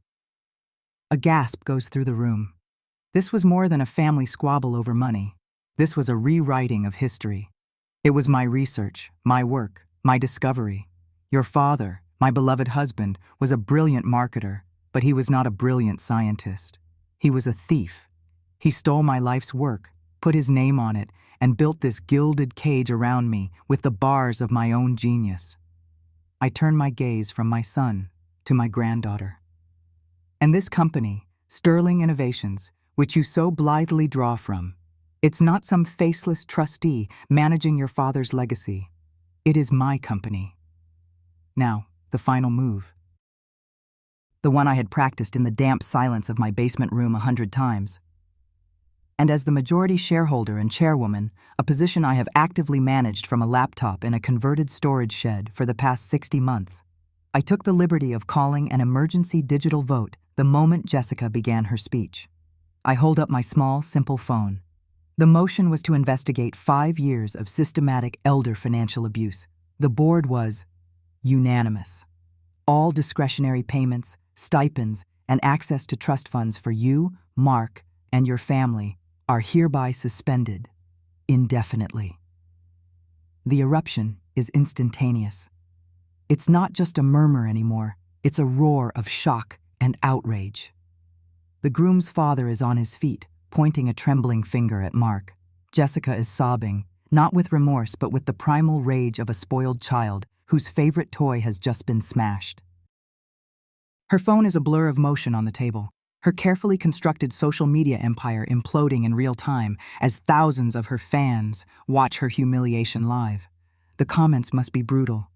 A gasp goes through the room. This was more than a family squabble over money. This was a rewriting of history. It was my research, my work, my discovery. Your father, my beloved husband, was a brilliant marketer, but he was not a brilliant scientist. He was a thief. He stole my life's work, put his name on it, and built this gilded cage around me with the bars of my own genius. I turn my gaze from my son to my granddaughter. And this company, Sterling Innovations, which you so blithely draw from, it's not some faceless trustee managing your father's legacy. It is my company. Now, the final move. The one I had practiced in the damp silence of my basement room 100 times. And as the majority shareholder and chairwoman, a position I have actively managed from a laptop in a converted storage shed for the past 60 months, I took the liberty of calling an emergency digital vote the moment Jessica began her speech. I hold up my small, simple phone. The motion was to investigate 5 years of systematic elder financial abuse. The board was unanimous. All discretionary payments, stipends, and access to trust funds for you, Mark, and your family are hereby suspended indefinitely. The eruption is instantaneous. It's not just a murmur anymore, it's a roar of shock and outrage. The groom's father is on his feet, pointing a trembling finger at Mark. Jessica is sobbing, not with remorse but with the primal rage of a spoiled child whose favorite toy has just been smashed. Her phone is a blur of motion on the table, her carefully constructed social media empire imploding in real time as thousands of her fans watch her humiliation live. The comments must be brutal.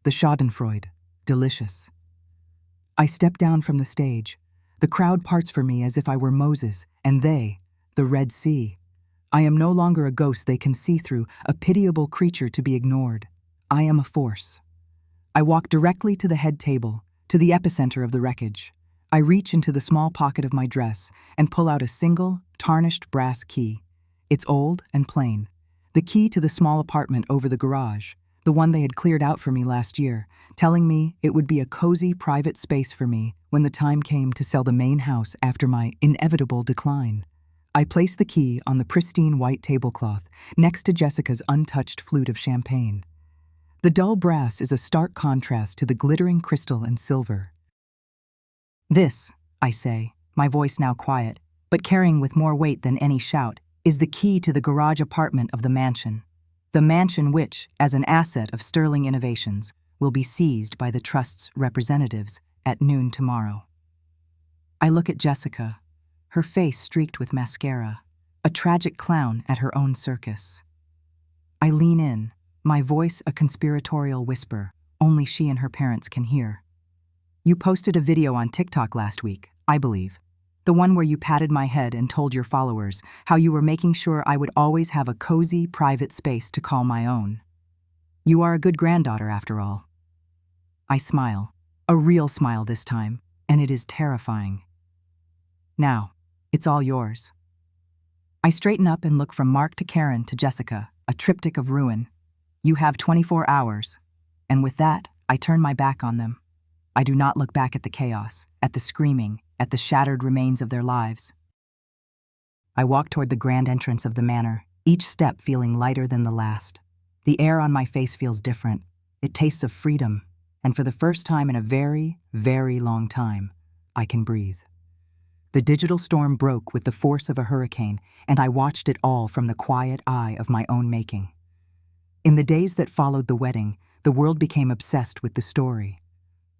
The schadenfreude, delicious. I step down from the stage. The crowd parts for me as if I were Moses, and they, the Red Sea. I am no longer a ghost they can see through, a pitiable creature to be ignored. I am a force. I walk directly to the head table, to the epicenter of the wreckage. I reach into the small pocket of my dress and pull out a single, tarnished brass key. It's old and plain. The key to the small apartment over the garage, the one they had cleared out for me last year, telling me it would be a cozy private space for me when the time came to sell the main house after my inevitable decline. I place the key on the pristine white tablecloth next to Jessica's untouched flute of champagne. The dull brass is a stark contrast to the glittering crystal and silver. This, I say, my voice now quiet, but carrying with more weight than any shout, is the key to the garage apartment of the mansion. The mansion which, as an asset of Sterling Innovations, will be seized by the Trust's representatives at noon tomorrow. I look at Jessica, her face streaked with mascara, a tragic clown at her own circus. I lean in, my voice a conspiratorial whisper only she and her parents can hear. You posted a video on TikTok last week, I believe. The one where you patted my head and told your followers how you were making sure I would always have a cozy, private space to call my own. You are a good granddaughter, after all. I smile, a real smile this time, and it is terrifying. Now, it's all yours. I straighten up and look from Mark to Karen to Jessica, a triptych of ruin. You have 24 hours, and with that, I turn my back on them. I do not look back at the chaos, at the screaming, at the shattered remains of their lives. I walk toward the grand entrance of the manor, each step feeling lighter than the last. The air on my face feels different. It tastes of freedom, and for the first time in a very, very long time, I can breathe. The digital storm broke with the force of a hurricane, and I watched it all from the quiet eye of my own making. In the days that followed the wedding, the world became obsessed with the story.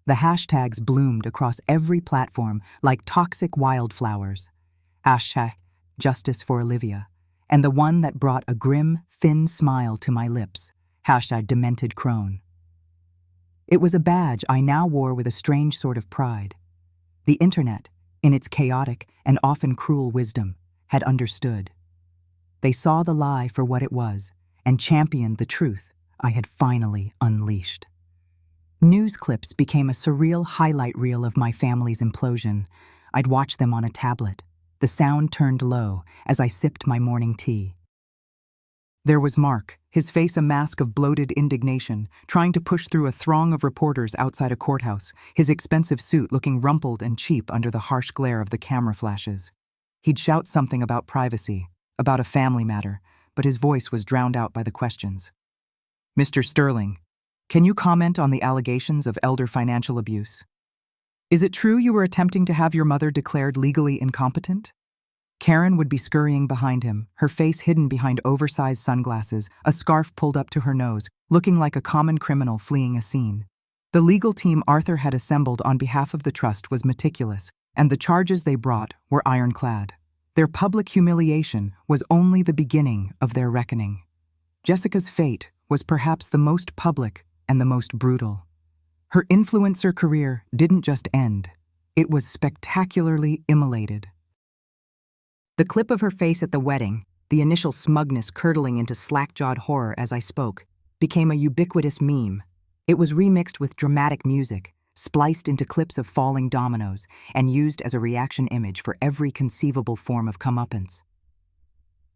The hashtags bloomed across every platform like toxic wildflowers. Hashtag Justice for Olivia, and the one that brought a grim, thin smile to my lips, hashtag Demented Crone. It was a badge I now wore with a strange sort of pride. The internet, in its chaotic and often cruel wisdom, had understood. They saw the lie for what it was and championed the truth I had finally unleashed. News clips became a surreal highlight reel of my family's implosion. I'd watch them on a tablet. The sound turned low as I sipped my morning tea. There was Mark, his face a mask of bloated indignation, trying to push through a throng of reporters outside a courthouse, his expensive suit looking rumpled and cheap under the harsh glare of the camera flashes. He'd shout something about privacy, about a family matter, but his voice was drowned out by the questions. Mr. Sterling, can you comment on the allegations of elder financial abuse? Is it true you were attempting to have your mother declared legally incompetent? Karen would be scurrying behind him, her face hidden behind oversized sunglasses, a scarf pulled up to her nose, looking like a common criminal fleeing a scene. The legal team Arthur had assembled on behalf of the trust was meticulous, and the charges they brought were ironclad. Their public humiliation was only the beginning of their reckoning. Jessica's fate was perhaps the most public and the most brutal. Her influencer career didn't just end, it was spectacularly immolated. The clip of her face at the wedding, the initial smugness curdling into slack-jawed horror as I spoke, became a ubiquitous meme. It was remixed with dramatic music, spliced into clips of falling dominoes, and used as a reaction image for every conceivable form of comeuppance.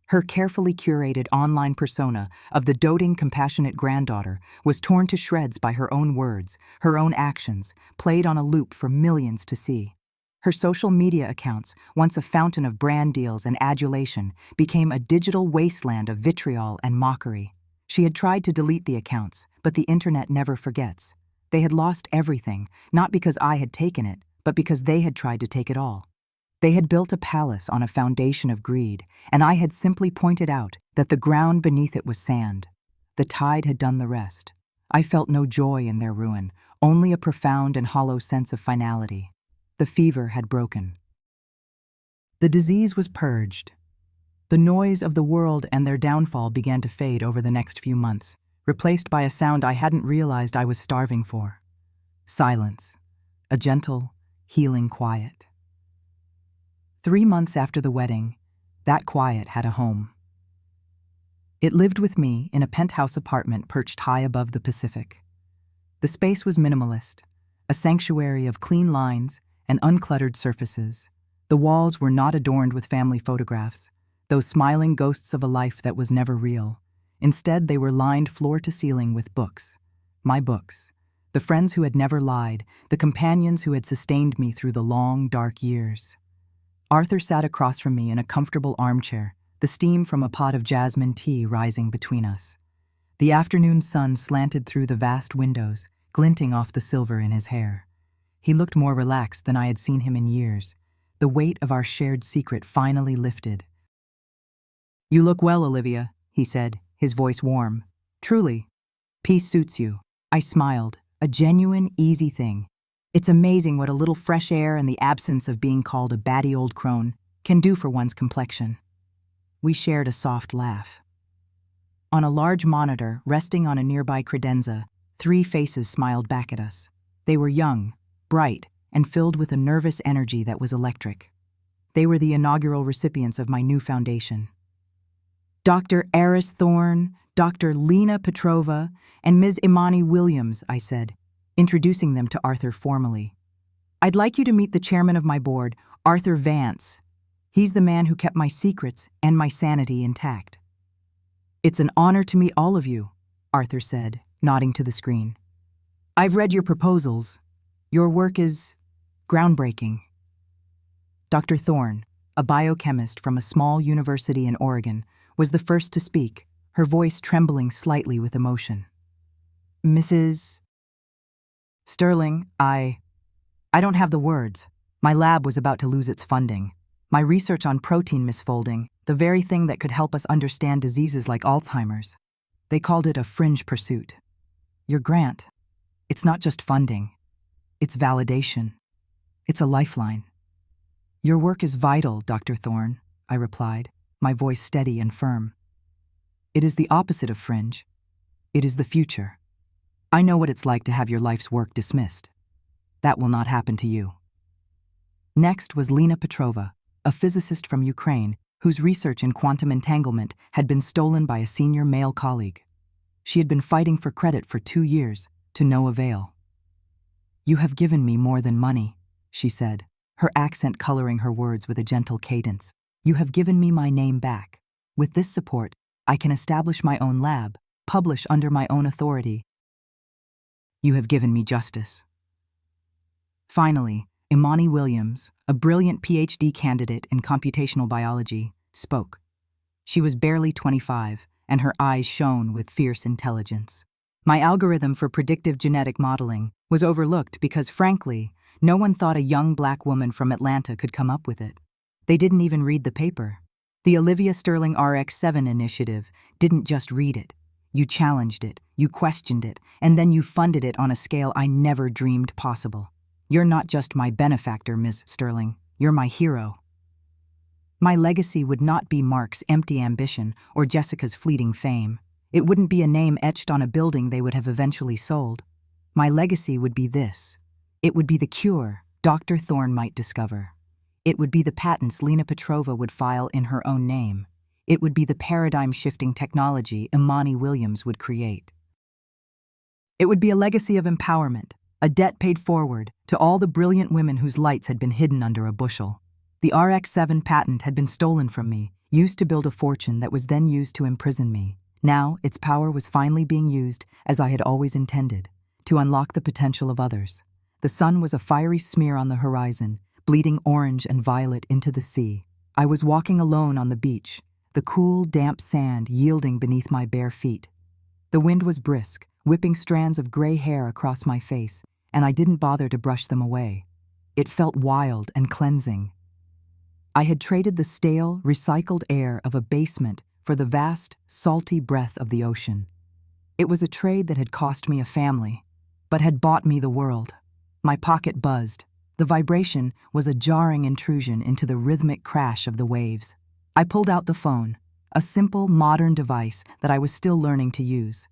Her carefully curated online persona of the doting, compassionate granddaughter was torn to shreds by her own words, her own actions, played on a loop for millions to see. Her social media accounts, once a fountain of brand deals and adulation, became a digital wasteland of vitriol and mockery. She had tried to delete the accounts, but the internet never forgets. They had lost everything, not because I had taken it, but because they had tried to take it all. They had built a palace on a foundation of greed, and I had simply pointed out that the ground beneath it was sand. The tide had done the rest. I felt no joy in their ruin, only a profound and hollow sense of finality. The fever had broken. The disease was purged. The noise of the world and their downfall began to fade over the next few months, replaced by a sound I hadn't realized I was starving for. Silence. a gentle, healing quiet. 3 months after the wedding, that quiet had a home. It lived with me in a penthouse apartment perched high above the Pacific. The space was minimalist, a sanctuary of clean lines and uncluttered surfaces. The walls were not adorned with family photographs, those smiling ghosts of a life that was never real. Instead, they were lined floor to ceiling with books. My books. The friends who had never lied, the companions who had sustained me through the long, dark years. Arthur sat across from me in a comfortable armchair, the steam from a pot of jasmine tea rising between us. The afternoon sun slanted through the vast windows, glinting off the silver in his hair. He looked more relaxed than I had seen him in years. The weight of our shared secret finally lifted. "You look well, Olivia," he said, his voice warm. "Truly. Peace suits you." I smiled, a genuine, easy thing. It's amazing what a little fresh air and the absence of being called a batty old crone can do for one's complexion. We shared a soft laugh. On a large monitor, resting on a nearby credenza, 3 faces smiled back at us. They were young, bright, and filled with a nervous energy that was electric. They were the inaugural recipients of my new foundation. Dr. Eris Thorne, Dr. Lena Petrova, and Ms. Imani Williams, I said, introducing them to Arthur formally. "I'd like you to meet the chairman of my board, Arthur Vance. He's the man who kept my secrets and my sanity intact." "It's an honor to meet all of you," Arthur said, nodding to the screen. "I've read your proposals. Your work is groundbreaking." Dr. Thorne, a biochemist from a small university in Oregon, was the first to speak, her voice trembling slightly with emotion. "Mrs. Sterling, I don't have the words. My lab was about to lose its funding. My research on protein misfolding, the very thing that could help us understand diseases like Alzheimer's. They called it a fringe pursuit. Your grant, it's not just funding. It's validation. It's a lifeline." "Your work is vital, Dr. Thorne," I replied, my voice steady and firm. "It is the opposite of fringe. It is the future. I know what it's like to have your life's work dismissed. That will not happen to you." Next was Lena Petrova, a physicist from Ukraine whose research in quantum entanglement had been stolen by a senior male colleague. She had been fighting for credit for 2 years, to no avail. "You have given me more than money," she said, her accent coloring her words with a gentle cadence. "You have given me my name back. With this support, I can establish my own lab, publish under my own authority. You have given me justice." Finally, Imani Williams, a brilliant PhD candidate in computational biology, spoke. She was barely 25, and her eyes shone with fierce intelligence. "My algorithm for predictive genetic modeling was overlooked because, frankly, no one thought a young black woman from Atlanta could come up with it. They didn't even read the paper. The Olivia Sterling RX-7 initiative didn't just read it. You challenged it, you questioned it, and then you funded it on a scale I never dreamed possible. You're not just my benefactor, Ms. Sterling. You're my hero." My legacy would not be Mark's empty ambition or Jessica's fleeting fame. It wouldn't be a name etched on a building they would have eventually sold. My legacy would be this. It would be the cure Dr. Thorne might discover. It would be the patents Lena Petrova would file in her own name. It would be the paradigm-shifting technology Imani Williams would create. It would be a legacy of empowerment, a debt paid forward to all the brilliant women whose lights had been hidden under a bushel. The RX-7 patent had been stolen from me, used to build a fortune that was then used to imprison me. Now, its power was finally being used, as I had always intended, to unlock the potential of others. The sun was a fiery smear on the horizon, bleeding orange and violet into the sea. I was walking alone on the beach, the cool, damp sand yielding beneath my bare feet. The wind was brisk, whipping strands of gray hair across my face, and I didn't bother to brush them away. It felt wild and cleansing. I had traded the stale, recycled air of a basement for the vast, salty breath of the ocean. It was a trade that had cost me a family, but had bought me the world. My pocket buzzed. The vibration was a jarring intrusion into the rhythmic crash of the waves. I pulled out the phone, a simple, modern device that I was still learning to use.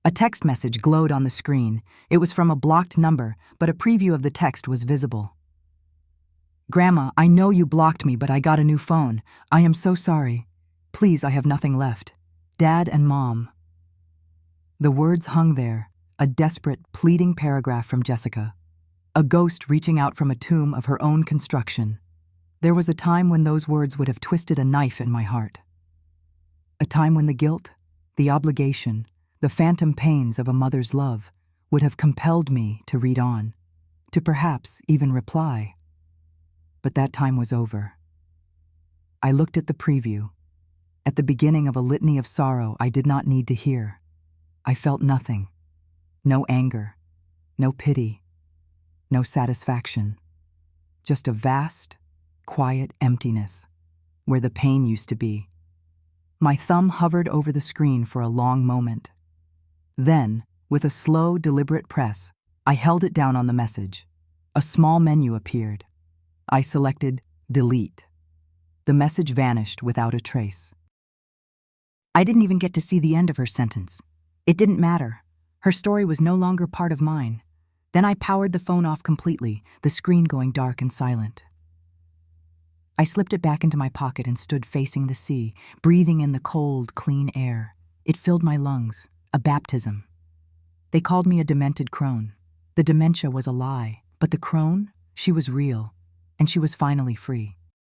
A text message glowed on the screen. It was from a blocked number, but a preview of the text was visible. "Grandma, I know you blocked me, but I got a new phone. I am so sorry. Please, I have nothing left. Dad and Mom." The words hung there, a desperate, pleading paragraph from Jessica. A ghost reaching out from a tomb of her own construction. There was a time when those words would have twisted a knife in my heart. A time when the guilt, the obligation, the phantom pains of a mother's love would have compelled me to read on, to perhaps even reply. But that time was over. I looked at the preview, at the beginning of a litany of sorrow I did not need to hear. I felt nothing. No anger, no pity, no satisfaction. Just a vast, quiet emptiness, where the pain used to be. My thumb hovered over the screen for a long moment. Then, with a slow, deliberate press, I held it down on the message. A small menu appeared. I selected Delete. The message vanished without a trace. I didn't even get to see the end of her sentence. It didn't matter. Her story was no longer part of mine. Then I powered the phone off completely, the screen going dark and silent. I slipped it back into my pocket and stood facing the sea, breathing in the cold, clean air. It filled my lungs, a baptism. They called me a demented crone. The dementia was a lie, but the crone, she was real, and she was finally free.